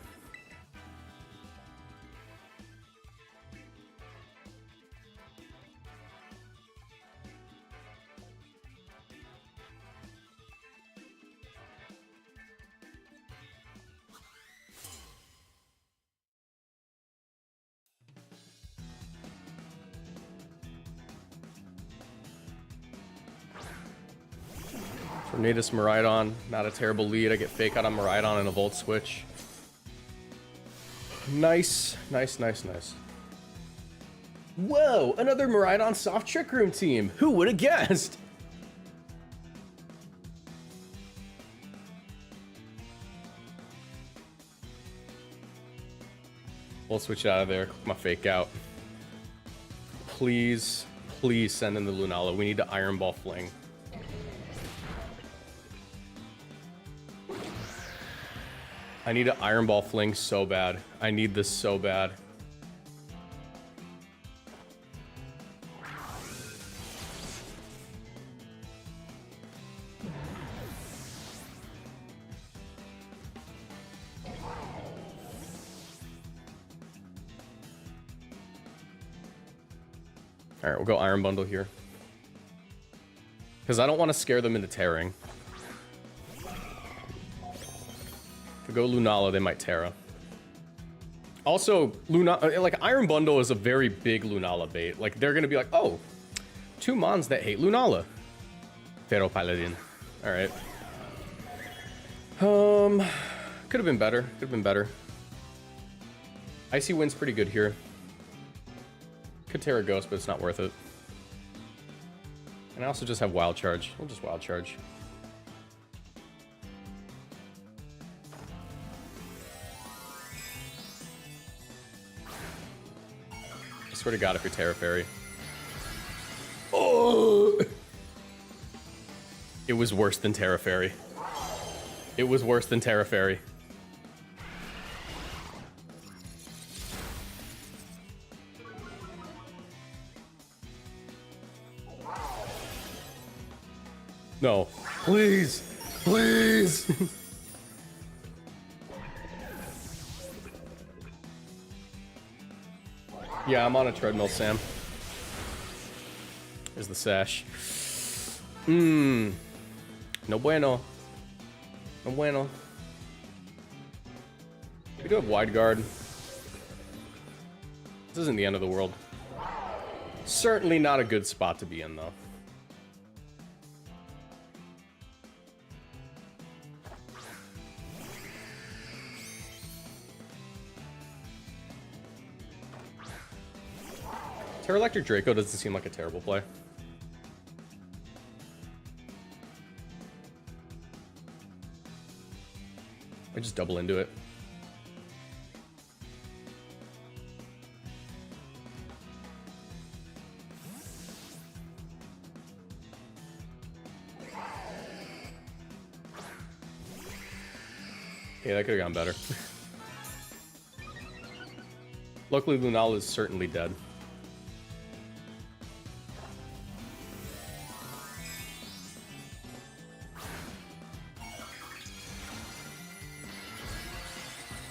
Tornadus Miraidon, not a terrible lead. I get Fake Out on Miraidon and a Volt Switch. Nice, nice, nice, nice. Whoa, another Miraidon Soft Trick Room team. Who would have guessed? Volt Switch out of there, click my Fake Out. Please, please send in the Lunala. We need to Iron Ball Fling. I need an Iron Ball Fling so bad. I need this so bad. Alright, we'll go Iron Bundle here. Because I don't want to scare them into tearing. If we go Lunala, they might Terra. Also, like, Iron Bundle is a very big Lunala bait. Like, they're going to be like, oh, 2 Mons that hate Lunala. Pharaoh Paladin. Alright. Could have been better. Could have been better. Icy Wind's pretty good here. Could Terra Ghost, but it's not worth it. And I also just have Wild Charge. We'll just Wild Charge. I swear to God if you're Terra Fairy. Oh! It was worse than Terra Fairy. It was worse than Terra Fairy. No. Please. Please. Yeah, I'm on a treadmill, Sam. There's the sash. No bueno. No bueno. We do have wide guard. This isn't the end of the world. Certainly not a good spot to be in, though. Terra Electric Draco doesn't seem like a terrible play. I just double into it. Okay, that could have gone better. Luckily, Lunala is certainly dead.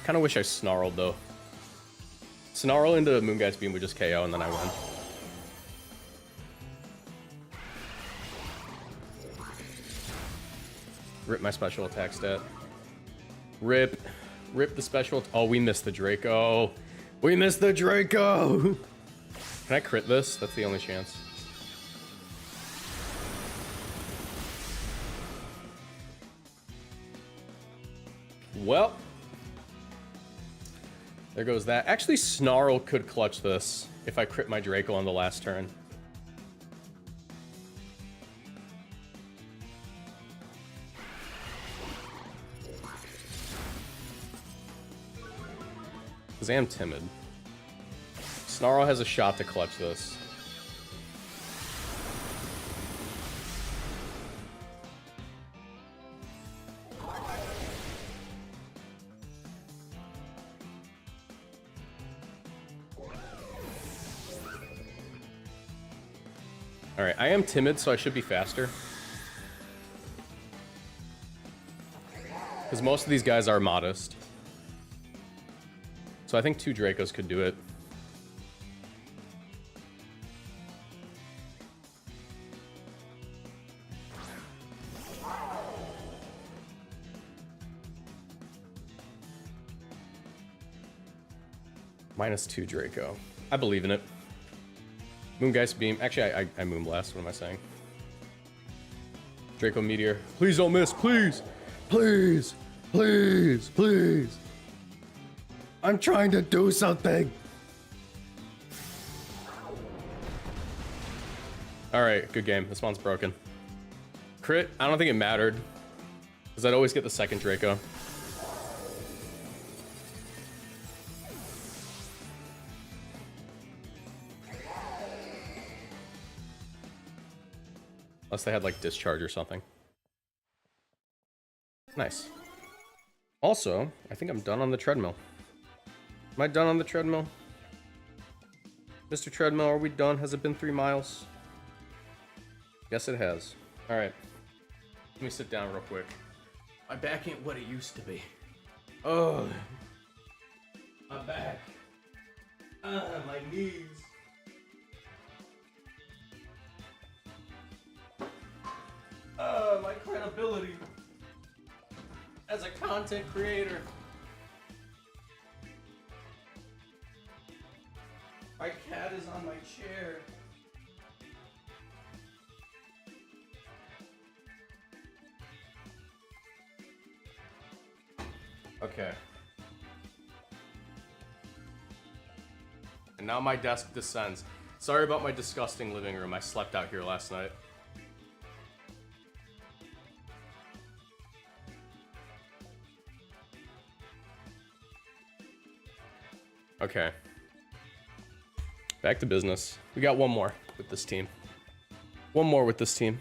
Kind of wish I snarled, though. Snarl into Moongeist's Beam would just KO, and then I win. Rip my special attack stat. Rip. Rip the special... Oh, we missed the Draco. We missed the Draco! Can I crit this? That's the only chance. Well... There goes that. Actually, Snarl could clutch this if I crit my Draco on the last turn. Because I am timid. Snarl has a shot to clutch this. Alright, I am timid, so I should be faster. Because most of these guys are modest. So I think 2 Dracos could do it. -2 Draco. I believe in it. Moongeist Beam. Actually, I Moonblast. What am I saying? Draco Meteor. Please don't miss. Please. Please. Please. Please. I'm trying to do something. Alright, good game. This one's broken. Crit. I don't think it mattered. Because I'd always get the second Draco. Unless they had, like, Discharge or something. Nice. Also, I think I'm done on the treadmill. Am I done on the treadmill? Mr. Treadmill, are we done? Has it been 3 miles? Yes, it has. Alright. Let me sit down real quick. My back ain't what it used to be. Oh. My back. My knees. credibility as a content creator. My cat is on my chair. Okay. And now my desk descends. Sorry about my disgusting living room. I slept out here last night. Okay. Back to business. We got one more with this team. One more with this team.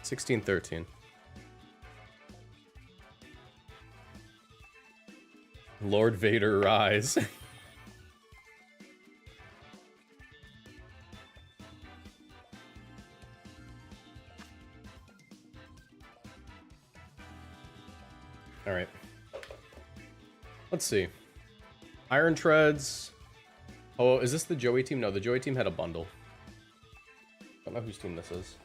$16-13. Lord Vader rise. All right. Let's see. Iron Treads. Oh, is this the Joey team? No, the Joey team had a bundle. Don't know whose team this is.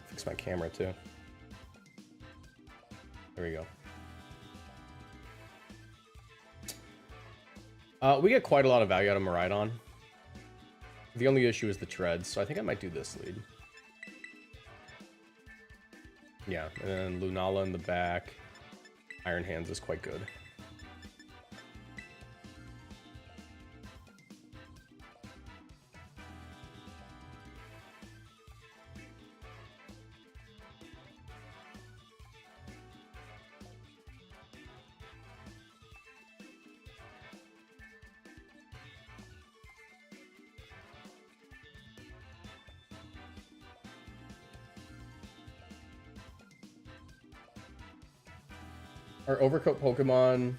Fix my camera too. There we go. We get quite a lot of value out of Miraidon. The only issue is the treads, so I think I might do this lead. Yeah, and then Lunala in the back. Iron Hands is quite good. Are Overcoat Pokemon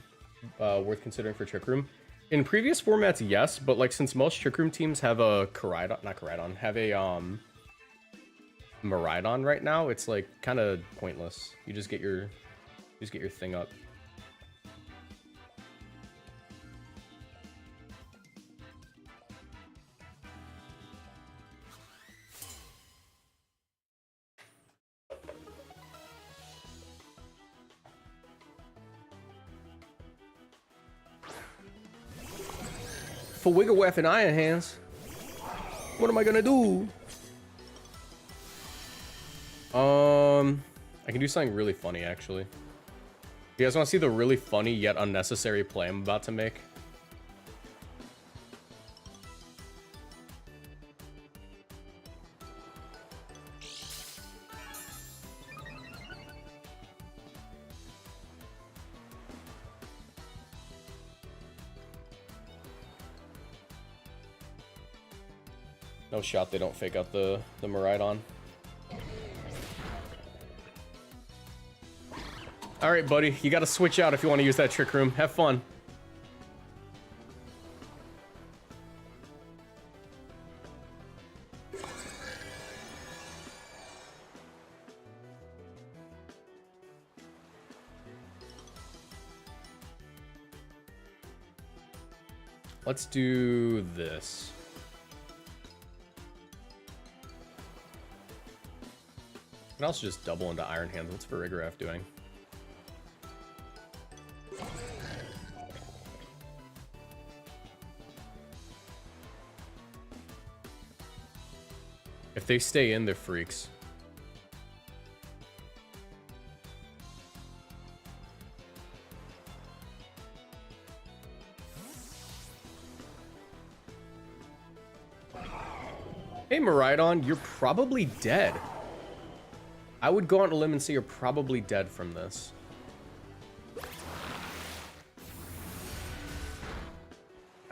worth considering for Trick Room? In previous formats, yes, but like since most Trick Room teams have a have a Miraidon right now, it's like kind of pointless. You just get your thing up. For Wigglewaf and Iron Hands, what am I gonna do? I can do something really funny, actually. You guys want to see the really funny yet unnecessary play I'm about to make? No shot they don't fake out the Miraidon. Alright, buddy. You gotta switch out if you want to use that Trick Room. Have fun. Let's do this. I can also just double into Iron Hands. What's Farigiraf doing? If they stay in, they're freaks. Hey, Miraidon, you're probably dead. I would go on a limb and say you're probably dead from this.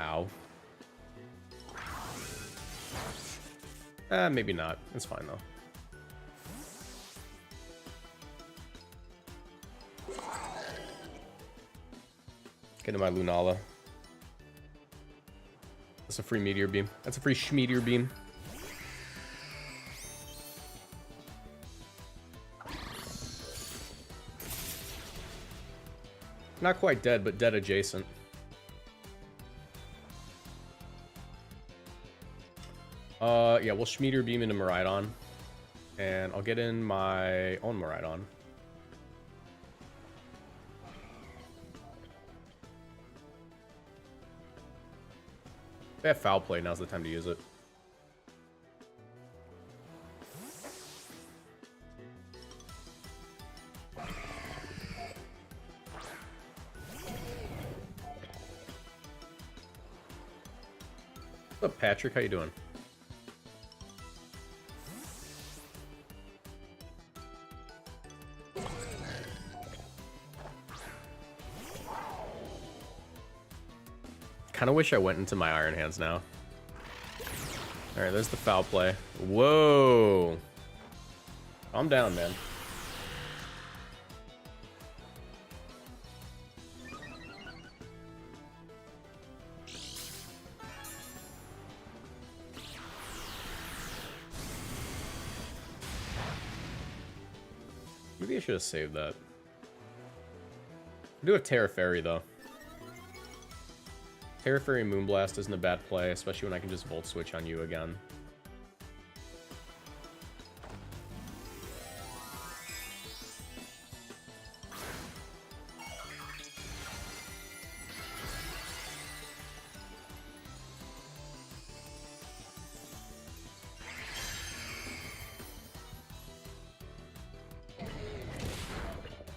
Ow. Maybe not. It's fine, though. Get into my Lunala. That's a free Meteor Beam. That's a free Schmeteor Beam. Not quite dead, but dead adjacent. Yeah, we'll Schmieder beam into Miraidon. And I'll get in my own Miraidon. They have Foul Play, now's the time to use it. What's up, Patrick? How you doing? Kind of wish I went into my Iron Hands now. Alright, there's the Foul Play. Whoa! Calm down, man. Maybe I should have saved that. I'll do a Terra Fairy, though. Terra Fairy Moonblast isn't a bad play, especially when I can just Volt Switch on you again.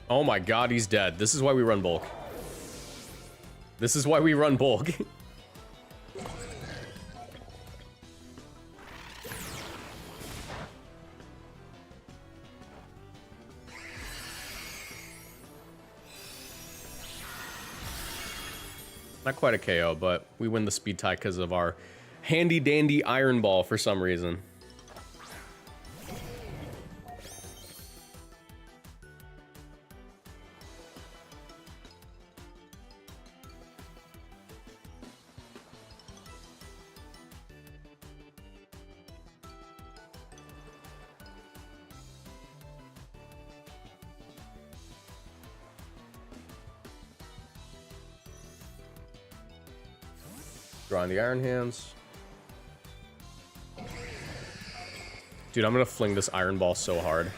Oh my god, he's dead. This is why we run bulk. This is why we run bulk. Not quite a KO, but we win the speed tie because of our handy dandy Iron Ball for some reason. Drawing the Iron Hands. Dude, I'm gonna fling this Iron Ball so hard.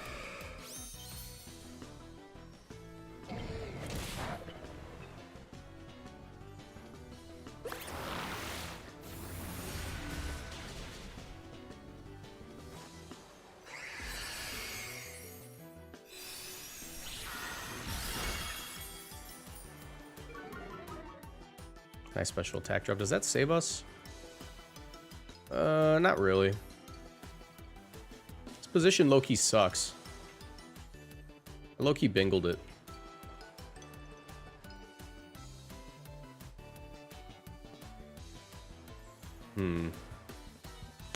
Nice special attack drop. Does that save us? Not really. This position low-key sucks. Low-key bingled it.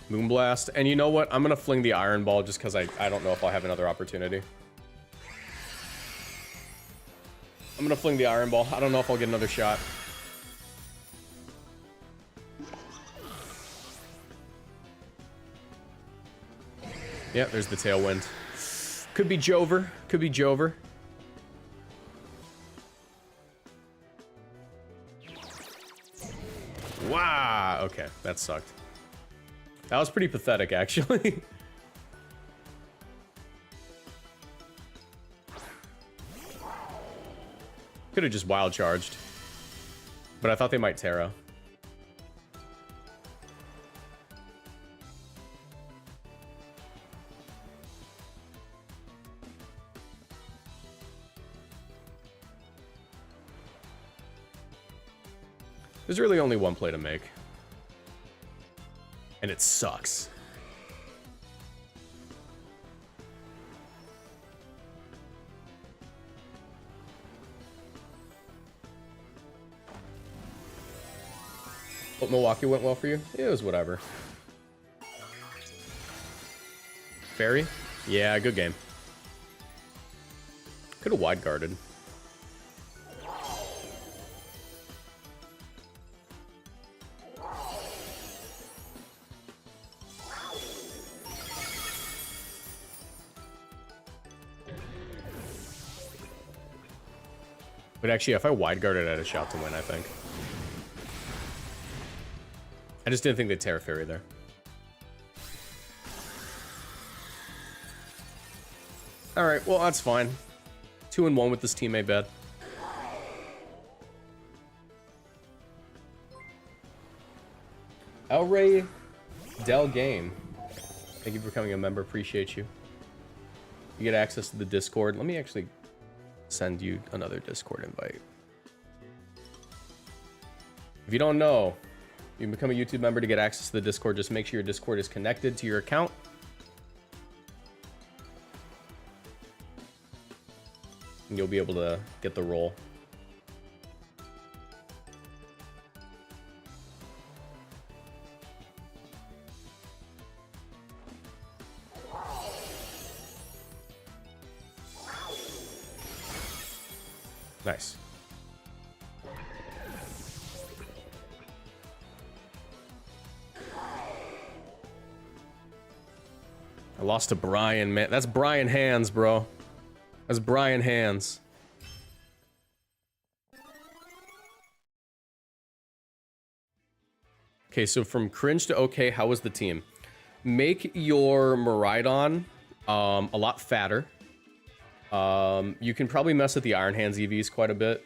Moonblast. And you know what? I'm gonna fling the Iron Ball just because I don't know if I'll have another opportunity. I'm gonna fling the Iron Ball. I don't know if I'll get another shot. Yeah, there's the Tailwind. Could be Jover. Could be Jover. Wow. Okay, that sucked. That was pretty pathetic, actually. Could have just wild charged. But I thought they might Terra. There's really only one play to make. And it sucks. But Milwaukee went well for you? It was whatever. Fairy? Yeah, good game. Could have wide guarded. But actually, if I wide guarded, I had a shot to win, I think. I just didn't think they'd Terra Fairy there. Alright, well, that's fine. 2-1 with this team, ain't bad. El Rey Del Game. Thank you for becoming a member. Appreciate you. You get access to the Discord. Let me actually send you another Discord invite. If you don't know, you can become a YouTube member to get access to the Discord. Just make sure your Discord is connected to your account. And you'll be able to get the role. Nice. I lost to Brian, man. That's Brian Hands, bro. That's Brian Hands. Okay, so from cringe to okay, how was the team? Make your Miraidon a lot fatter. You can probably mess with the Iron Hands EVs quite a bit.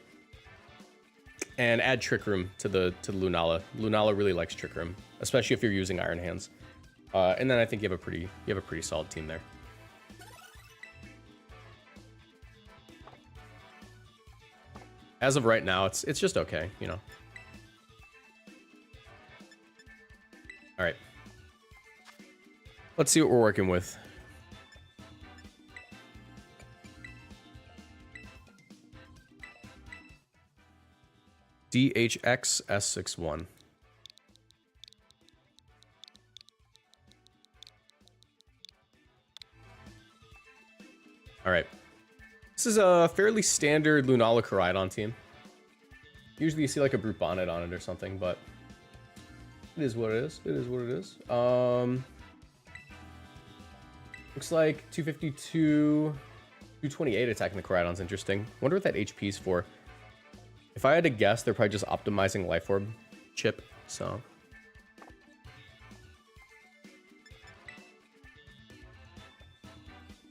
And add Trick Room to the Lunala. Lunala really likes Trick Room, especially if you're using Iron Hands. And then I think you have a pretty solid team there. As of right now, it's just okay, you know. All right. Let's see what we're working with. DHX S61. All right. This is a fairly standard Lunala Koraidon team. Usually you see like a Brute Bonnet on it or something, but it is what it is. It is what it is. Looks like 252, 228 attacking the Koraidon's interesting. Wonder what that HP is for. If I had to guess, they're probably just optimizing Life Orb chip, so.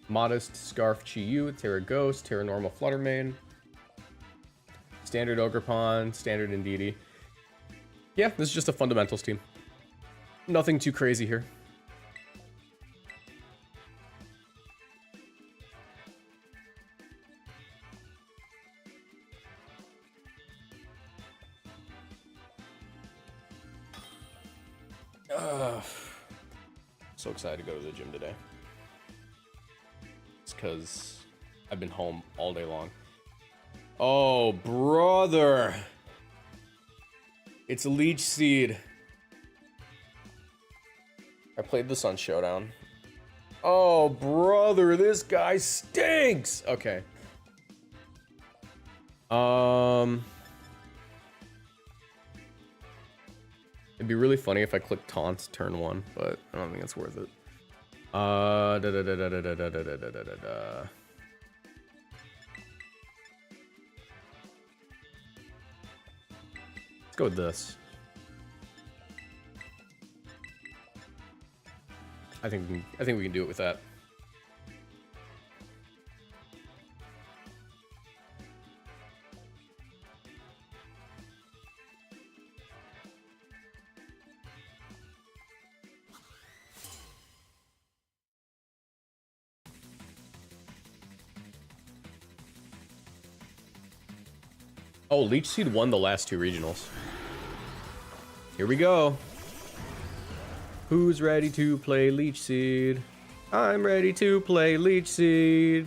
Modest Scarf Chi-Yu, Terra Ghost, Terra Normal Fluttermane. Standard Ogerpon, Standard Indeedee. Yeah, this is just a fundamentals team. Nothing too crazy here. So excited to go to the gym today. It's because I've been home all day long. Oh, brother. It's Leech Seed. I played this on Showdown. Oh, brother, this guy stinks. Okay. It'd be really funny if I clicked Taunt turn 1, but I don't think it's worth it. Let's go with this. I think we can do it with that. Oh, Leech Seed won the last 2 regionals. Here we go. Who's ready to play Leech Seed? I'm ready to play Leech Seed.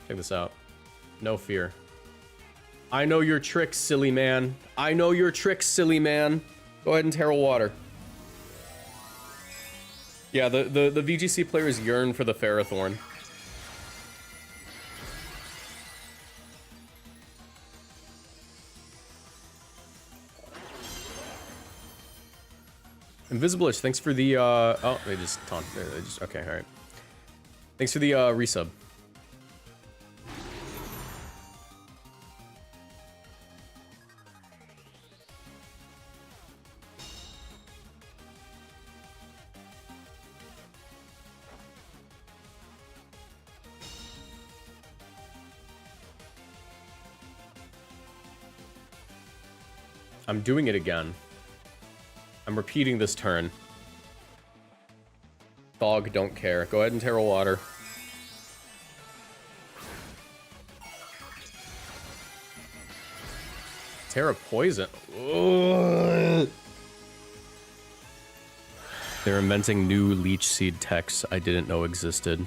Check this out. No fear. I know your tricks, silly man. I know your tricks, silly man. Go ahead and Terra Water. Yeah, the VGC players yearn for the Ferrothorn. Invisiblish, thanks for the, oh, they just taunt, they just, okay, alright. Thanks for the, resub. I'm doing it again. I'm repeating this turn. Dog, don't care. Go ahead and Terra Water. Terra Poison. Ugh. They're inventing new Leech Seed techs I didn't know existed.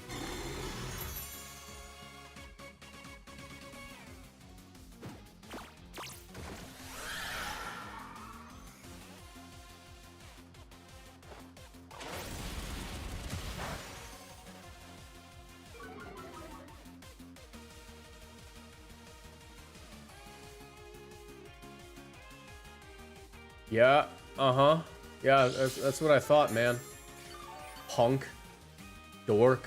Yeah, uh-huh. Yeah, that's what I thought, man. Punk. Dork.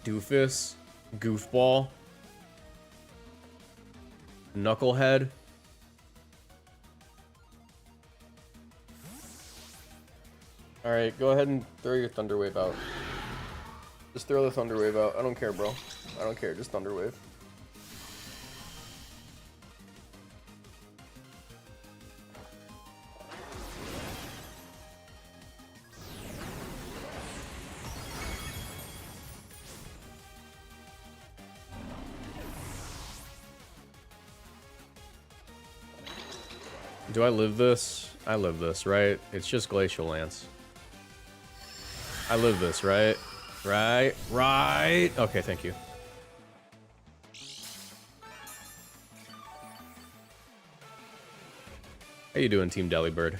Doofus. Goofball. Knucklehead. Alright, go ahead and throw your Thunder Wave out. Just throw the Thunder Wave out. I don't care, bro. I don't care, just Thunder Wave. Do I live this? I live this, right? It's just Glacial Lance. I live this, right? Right? Right? Okay, thank you. How you doing, Team Delibird?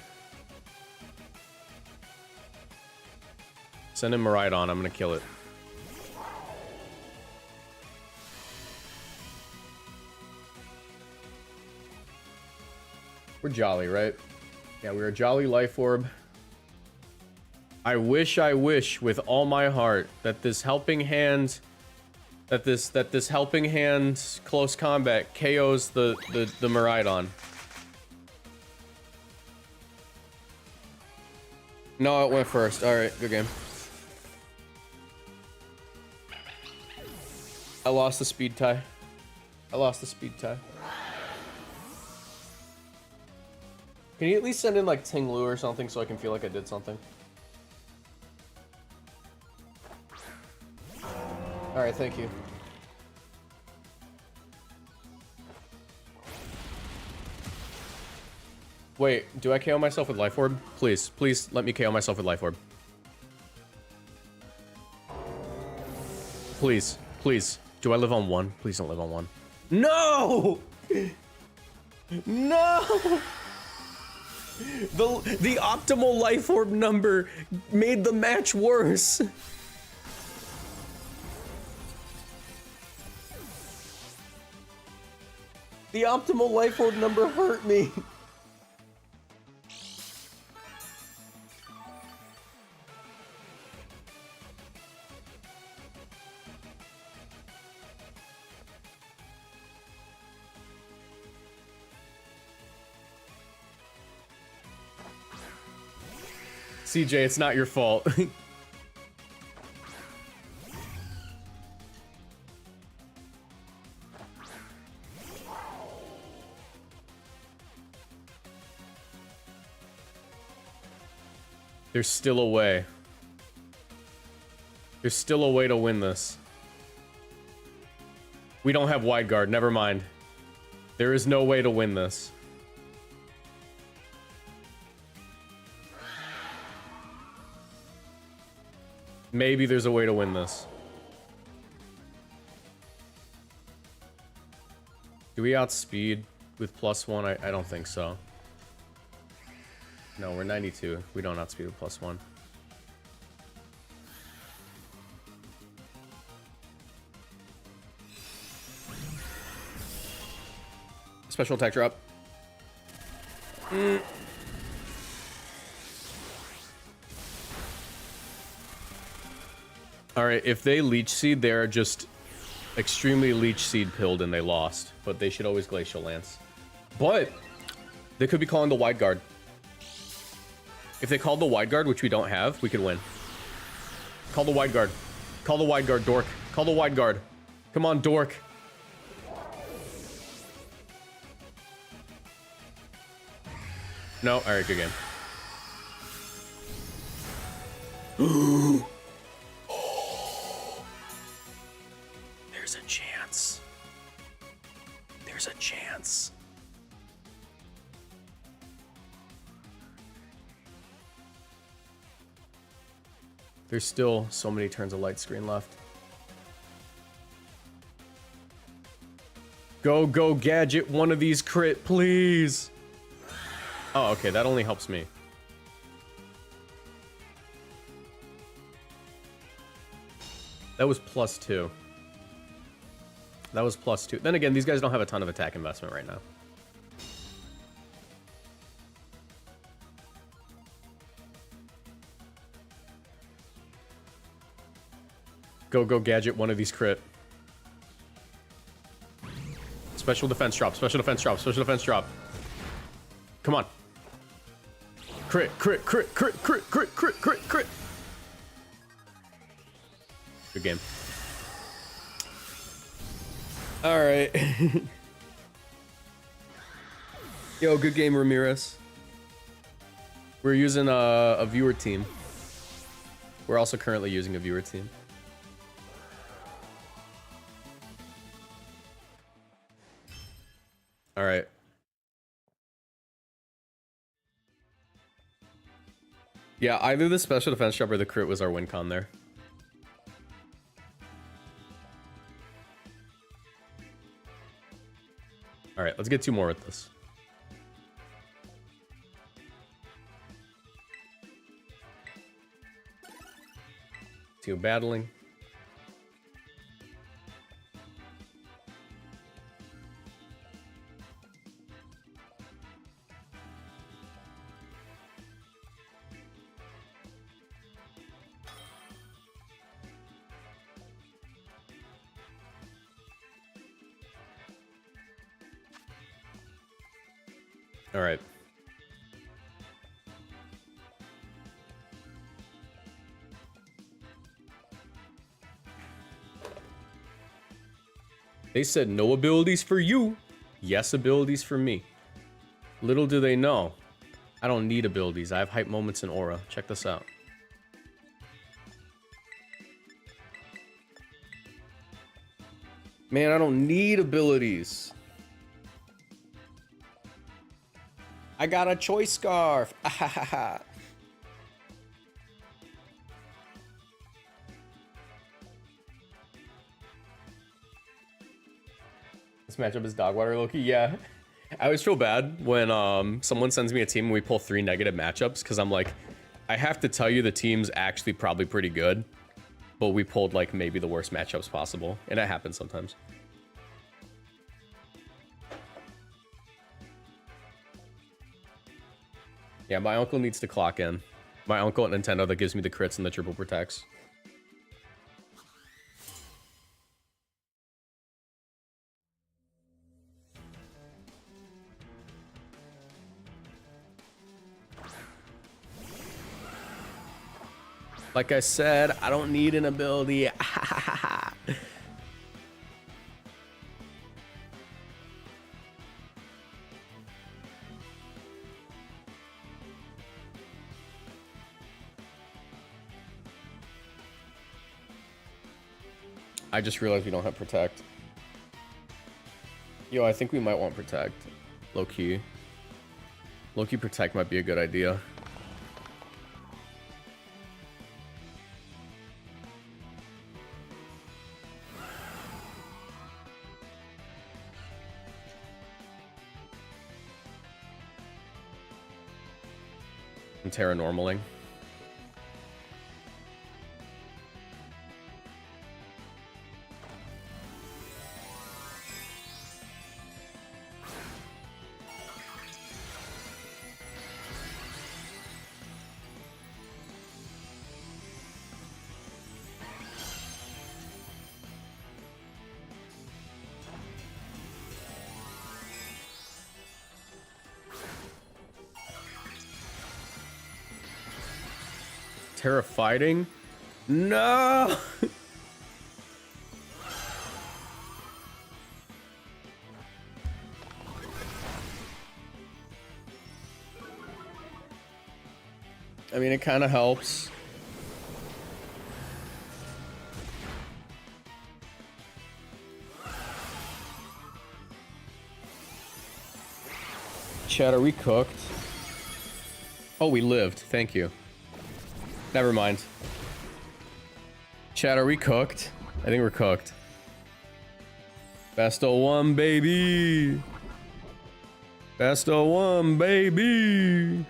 Send him a ride on, I'm gonna kill it. We're jolly, right? Yeah, we're a jolly life orb. I wish with all my heart that this helping hand, that this helping hand close combat KOs the Miraidon. No, it went first. All right, good game. I lost the speed tie. I lost the speed tie. Can you at least send in like Tinglu or something so I can feel like I did something? Alright, thank you. Wait, do I KO myself with Life Orb? Please, please let me KO myself with Life Orb. Please, please. Do I live on 1? Please don't live on 1. No! No! The optimal Life Orb number made the match worse. The optimal Life Orb number hurt me. CJ, it's not your fault. There's still a way. There's still a way to win this. We don't have wide guard, never mind. There is no way to win this. Maybe there's a way to win this. Do we outspeed with +1? I don't think so. No, we're 92. We don't outspeed with +1. Special attack drop. Alright, if they Leech Seed, they're just extremely Leech Seed pilled and they lost. But they should always Glacial Lance. But they could be calling the Wide Guard. If they called the Wide Guard, which we don't have, we could win. Call the Wide Guard. Call the Wide Guard, Dork. Call the Wide Guard. Come on, Dork. No, alright, good game. There's a chance. There's a chance. There's still so many turns of light screen left. Go, go, Gadget, one of these crit, please. Oh, okay, that only helps me. That was +2. That was +2. Then again, these guys don't have a ton of attack investment right now. Go, go, Gadget, one of these crit. Special defense drop, special defense drop, special defense drop. Come on. Crit, crit, crit, crit, crit, crit, crit, crit, crit. Good game. Alright. Yo, good game, Ramirez. We're using a viewer team. We're also currently using a viewer team. Alright. Yeah, either the special defense drop or the crit was our win con there. Alright, let's get 2 more with this. Two battling. All right. They said no abilities for you. Yes, abilities for me. Little do they know, I don't need abilities. I have hype moments and aura. Check this out. Man, I don't need abilities. I got a choice scarf. This matchup is dog water, Loki. Yeah. I always feel bad when someone sends me a team and we pull 3 negative matchups, because I'm like, I have to tell you the team's actually probably pretty good, but we pulled like maybe the worst matchups possible, and it happens sometimes. Yeah, my uncle needs to clock in. My uncle at Nintendo that gives me the crits and the triple protects. Like I said, I don't need an ability. I just realized we don't have Protect. Yo, I think we might want Protect. Low-key. Low-key Protect might be a good idea. I'm Terra normaling. Terra fighting? No! I mean, it kind of helps. Chat, are we cooked? Oh, we lived. Thank you. Never mind. Chat, are we cooked? I think we're cooked. Best of one, baby. Best of one, baby.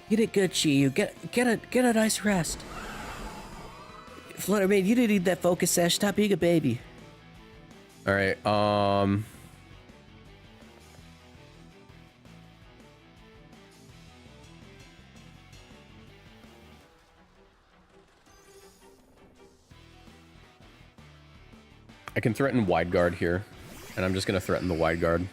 You did good, Chi. You get a nice rest. Fluttermane, you didn't need that focus sash. Stop being a baby. All right. I can threaten wide guard here, and I'm just gonna threaten the wide guard.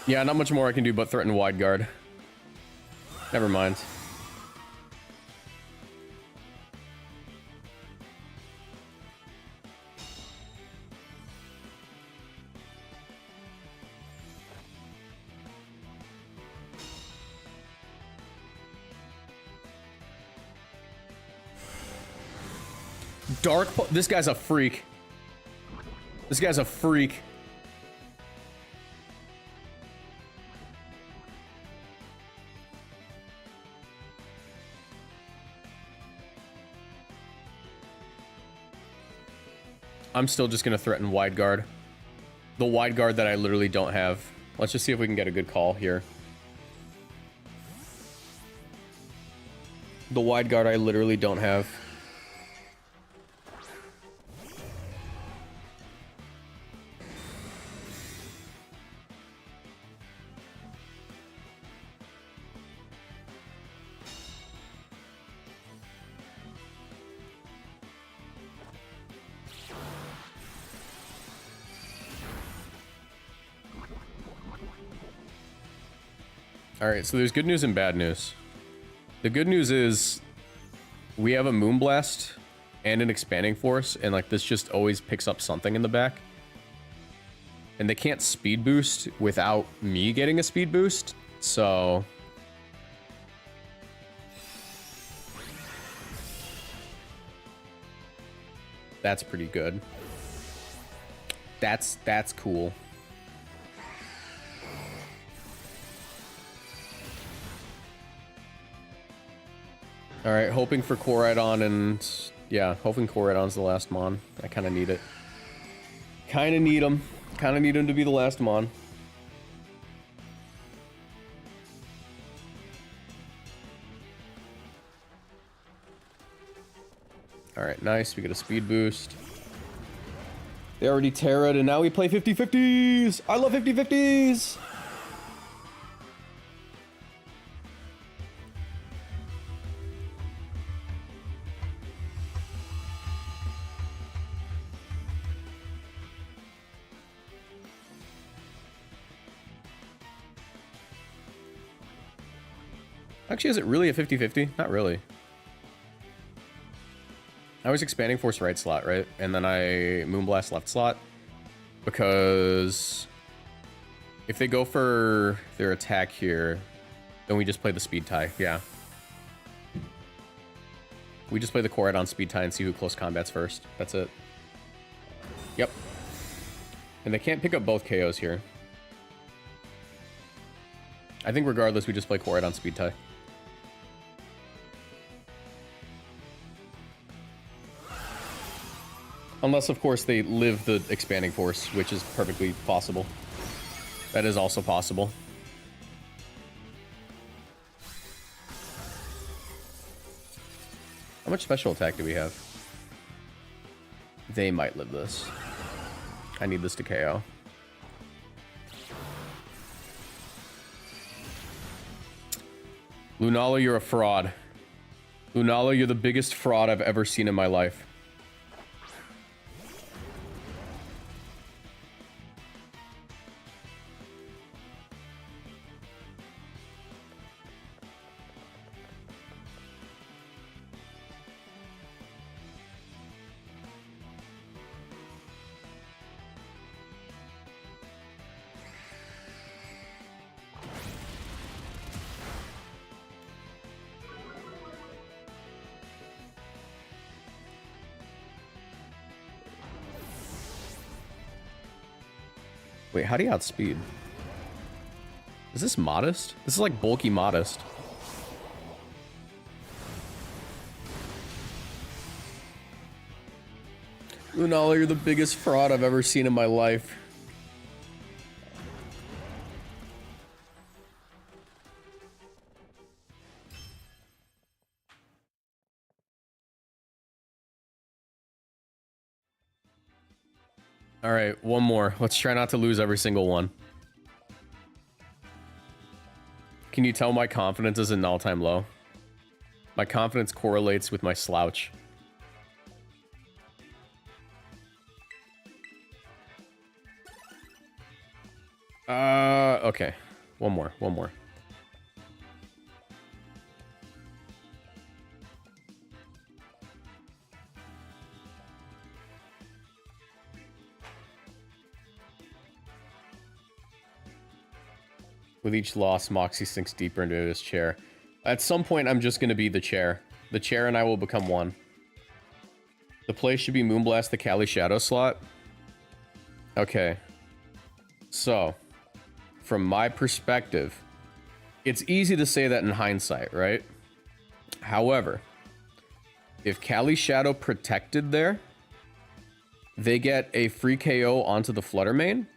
Yeah, not much more I can do but threaten wide guard. Never mind. This guy's a freak. This guy's a freak. I'm still just gonna threaten wide guard. The wide guard that I literally don't have. Let's just see if we can get a good call here. The wide guard I literally don't have. Alright, so there's good news and bad news. The good news is we have a Moonblast and an Expanding Force, and like this just always picks up something in the back. And they can't speed boost without me getting a speed boost, so... That's pretty good. That's cool. Alright, hoping for Koraidon and... Yeah, hoping Koraidon's the last Mon. I kind of need it. Kind of need him. Kind of need him to be the last Mon. Alright, nice. We get a speed boost. They already Terra'd, and now we play 50-50s! I love 50-50s! Actually, is it really a 50-50? Not really. I was Expanding Force right slot, right? And then I Moonblast left slot. Because if they go for their attack here, then we just play the speed tie. Yeah. We just play the Koraidon speed tie and see who close combats first. That's it. Yep. And they can't pick up both KOs here. I think regardless, we just play Koraidon speed tie. Unless, of course, they live the Expanding Force, which is perfectly possible. That is also possible. How much special attack do we have? They might live this. I need this to KO. Lunala, you're a fraud. Lunala, you're the biggest fraud I've ever seen in my life. Wait, how do you outspeed? Is this modest? This is like bulky modest. Lunala, you're the biggest fraud I've ever seen in my life. All right, one more. Let's try not to lose every single one. Can you tell my confidence is an all-time low? My confidence correlates with my slouch. Okay. One more. With each loss, Moxie sinks deeper into his chair. At some point, I'm just going to be the chair. The chair and I will become one. The play should be Moonblast the Cali Shadow slot. Okay. So, from my perspective, it's easy to say that in hindsight, right? However, if Cali Shadow protected there, they get a free KO onto the Flutter main.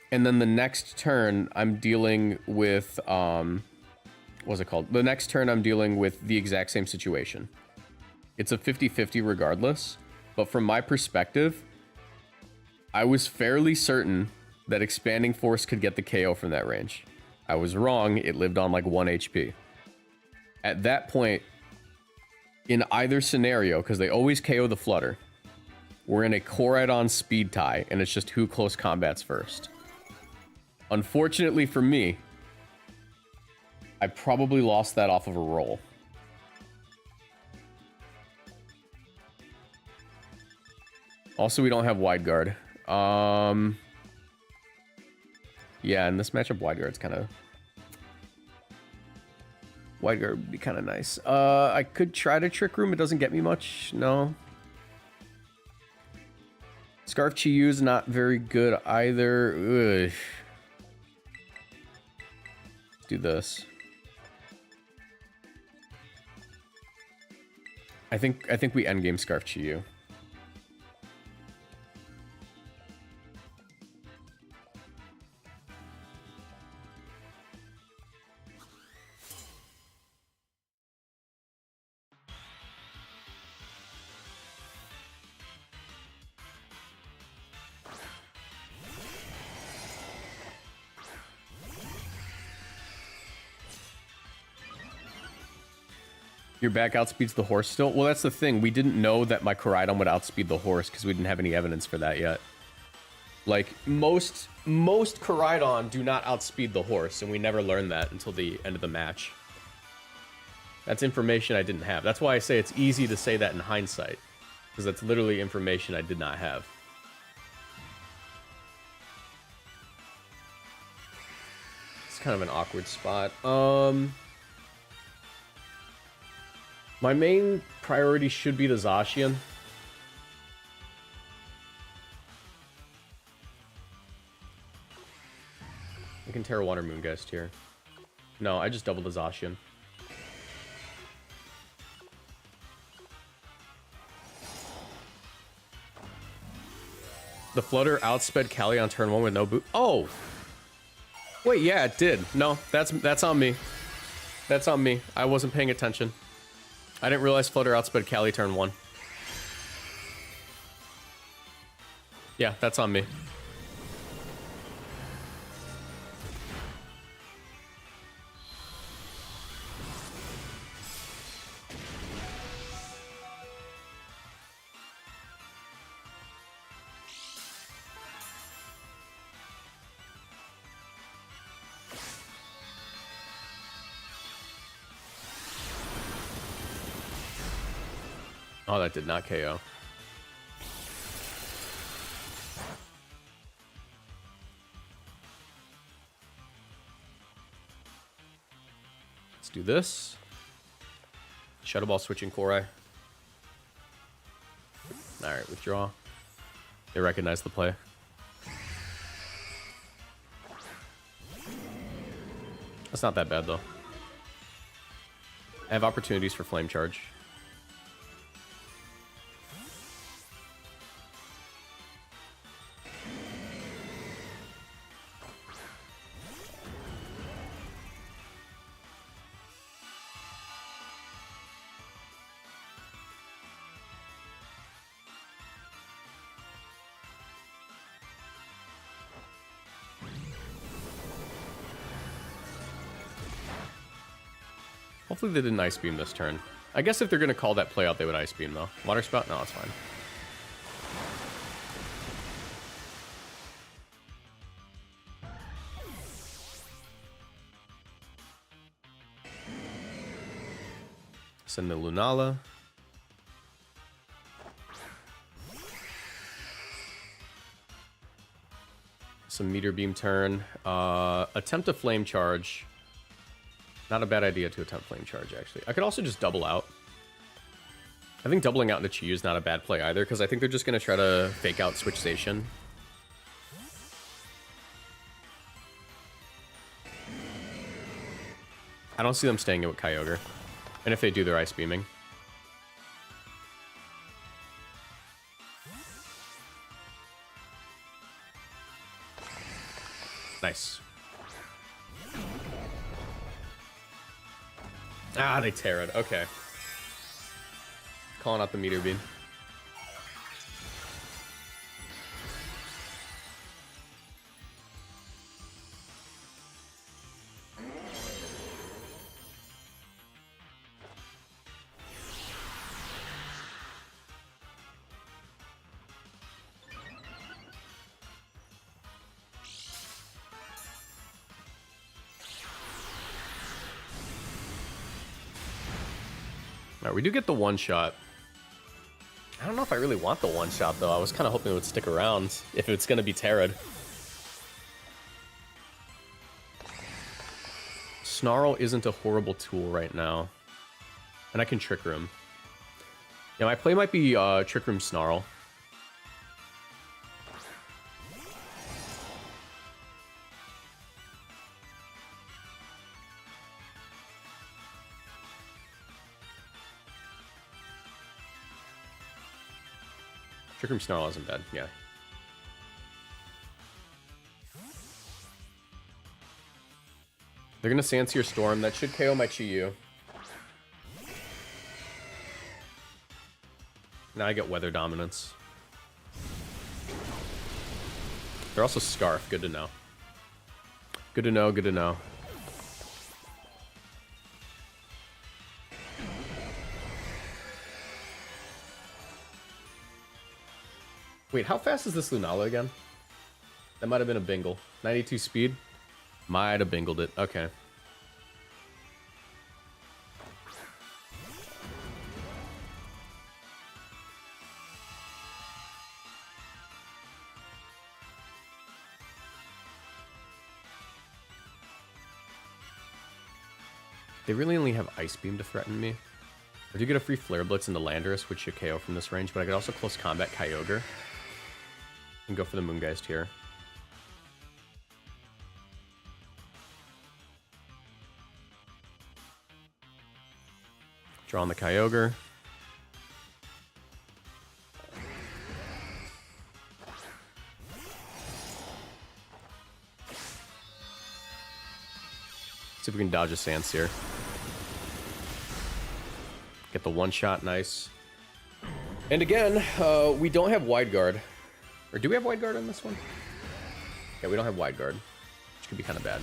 And then the next turn, I'm dealing with, what's it called? The next turn, I'm dealing with the exact same situation. It's a 50-50 regardless. But from my perspective, I was fairly certain that Expanding Force could get the KO from that range. I was wrong. It lived on like 1 HP. At that point, in either scenario, because they always KO the Flutter, we're in a Koraidon speed tie, and it's just who close combats first. Unfortunately for me, I probably lost that off of a roll. Also, we don't have wide guard. Yeah, in this matchup, wide guard's kind of... Wide guard would be kind of nice. I could try to Trick Room. It doesn't get me much. No. Scarf Chiyu's not very good either. Ugh. Do this. I think we endgame Scarf Chiyu. Your back outspeeds the horse still? Well, that's the thing. We didn't know that my Koraidon would outspeed the horse because we didn't have any evidence for that yet. Like, most Koraidon do not outspeed the horse, and we never learned that until the end of the match. That's information I didn't have. That's why I say it's easy to say that in hindsight, because that's literally information I did not have. It's kind of an awkward spot. My main priority should be the Zacian. I can Terra Water Moongeist here. No, I just doubled the Zacian. The Flutter outsped Cali on turn 1 with no boot. Oh! Wait, yeah, it did. No, that's on me. That's on me. I wasn't paying attention. I didn't realize Flutter outsped Cali turn 1. Yeah, that's on me. Oh, that did not KO. Let's do this. Shadow Ball switching Core Eye. Alright, withdraw. They recognize the play. That's not that bad, though. I have opportunities for Flame Charge. Hopefully they didn't Ice Beam this turn. I guess if they're going to call that play out, they would Ice Beam, though. Water Spout? No, it's fine. Send the Lunala. Some Meteor Beam turn. Attempt a Flame Charge. Not a bad idea to attempt Flame Charge, actually. I could also just double out. I think doubling out into Chi-Yu is not a bad play either, because I think they're just going to try to fake out Switch Station. I don't see them staying in with Kyogre. And if they do, they're Ice Beaming. Nice. Ah, they tear it. Okay. Calling out the Meteor Beam. Alright, we do get the one-shot. I don't know if I really want the one-shot, though. I was kind of hoping it would stick around if it's going to be Terrid. Snarl isn't a horrible tool right now. And I can Trick Room. Yeah, my play might be Trick Room Snarl. Trick Room Snarl isn't bad, yeah. They're gonna Sandsear Storm. That should KO my Chi-Yu. Now I get Weather Dominance. They're also Scarf. Good to know. Good to know, good to know. Wait, how fast is this Lunala again? That might have been a bingle. 92 speed? Might have bingled it. Okay. They really only have Ice Beam to threaten me. I do get a free Flare Blitz into Landorus, which should KO from this range, but I could also close combat Kyogre. And go for the Moongeist here. Draw on the Kyogre. See if we can dodge a Sandsear. Get the one-shot, nice. And again, we don't have Wide Guard. Or do we have Wide Guard on this one? Yeah, we don't have Wide Guard, which could be kind of bad.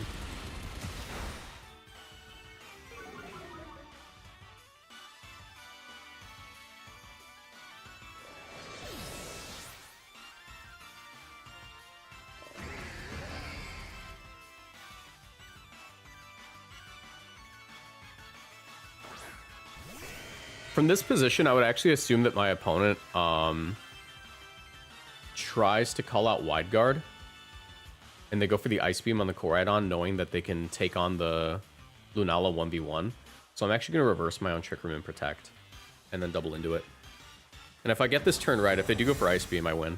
From this position, I would actually assume that my opponent tries to call out wide guard, and they go for the Ice Beam on the Koraidon, knowing that they can take on the Lunala 1v1. So I'm actually going to reverse my own Trick Room and Protect, and then double into it. And if I get this turn right, if they do go for Ice Beam, I win.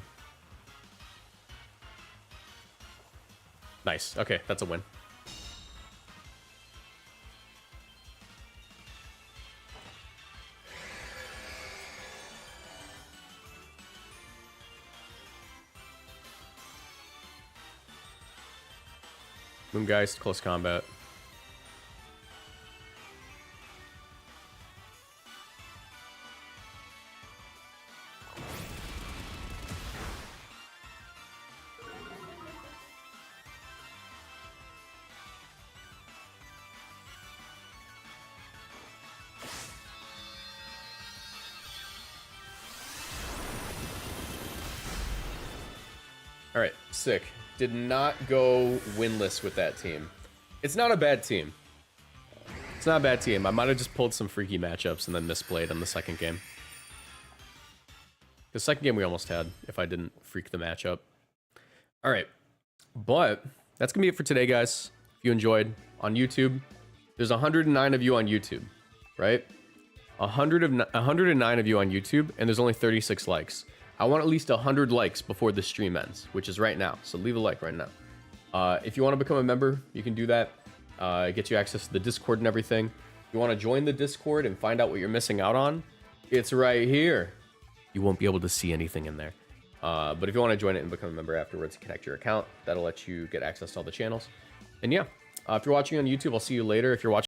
Nice. Okay, that's a win. Moongeist, close combat. All right, sick. Did not go winless with that team. It's not a bad team. It's not a bad team. I might have just pulled some freaky matchups and then misplayed on the second game. The second game we almost had, if I didn't freak the matchup. All right, but that's gonna be it for today, guys. If you enjoyed on YouTube, there's 109 of you on YouTube, right? 109 of you on YouTube, and there's only 36 likes. I want at least 100 likes before the stream ends, which is right now. So leave a like right now. If you want to become a member, you can do that. It gets you access to the Discord and everything. If you want to join the Discord and find out what you're missing out on, it's right here. You won't be able to see anything in there. But if you want to join it and become a member afterwards, connect your account. That'll let you get access to all the channels. And yeah, if you're watching on YouTube, I'll see you later. If you're watching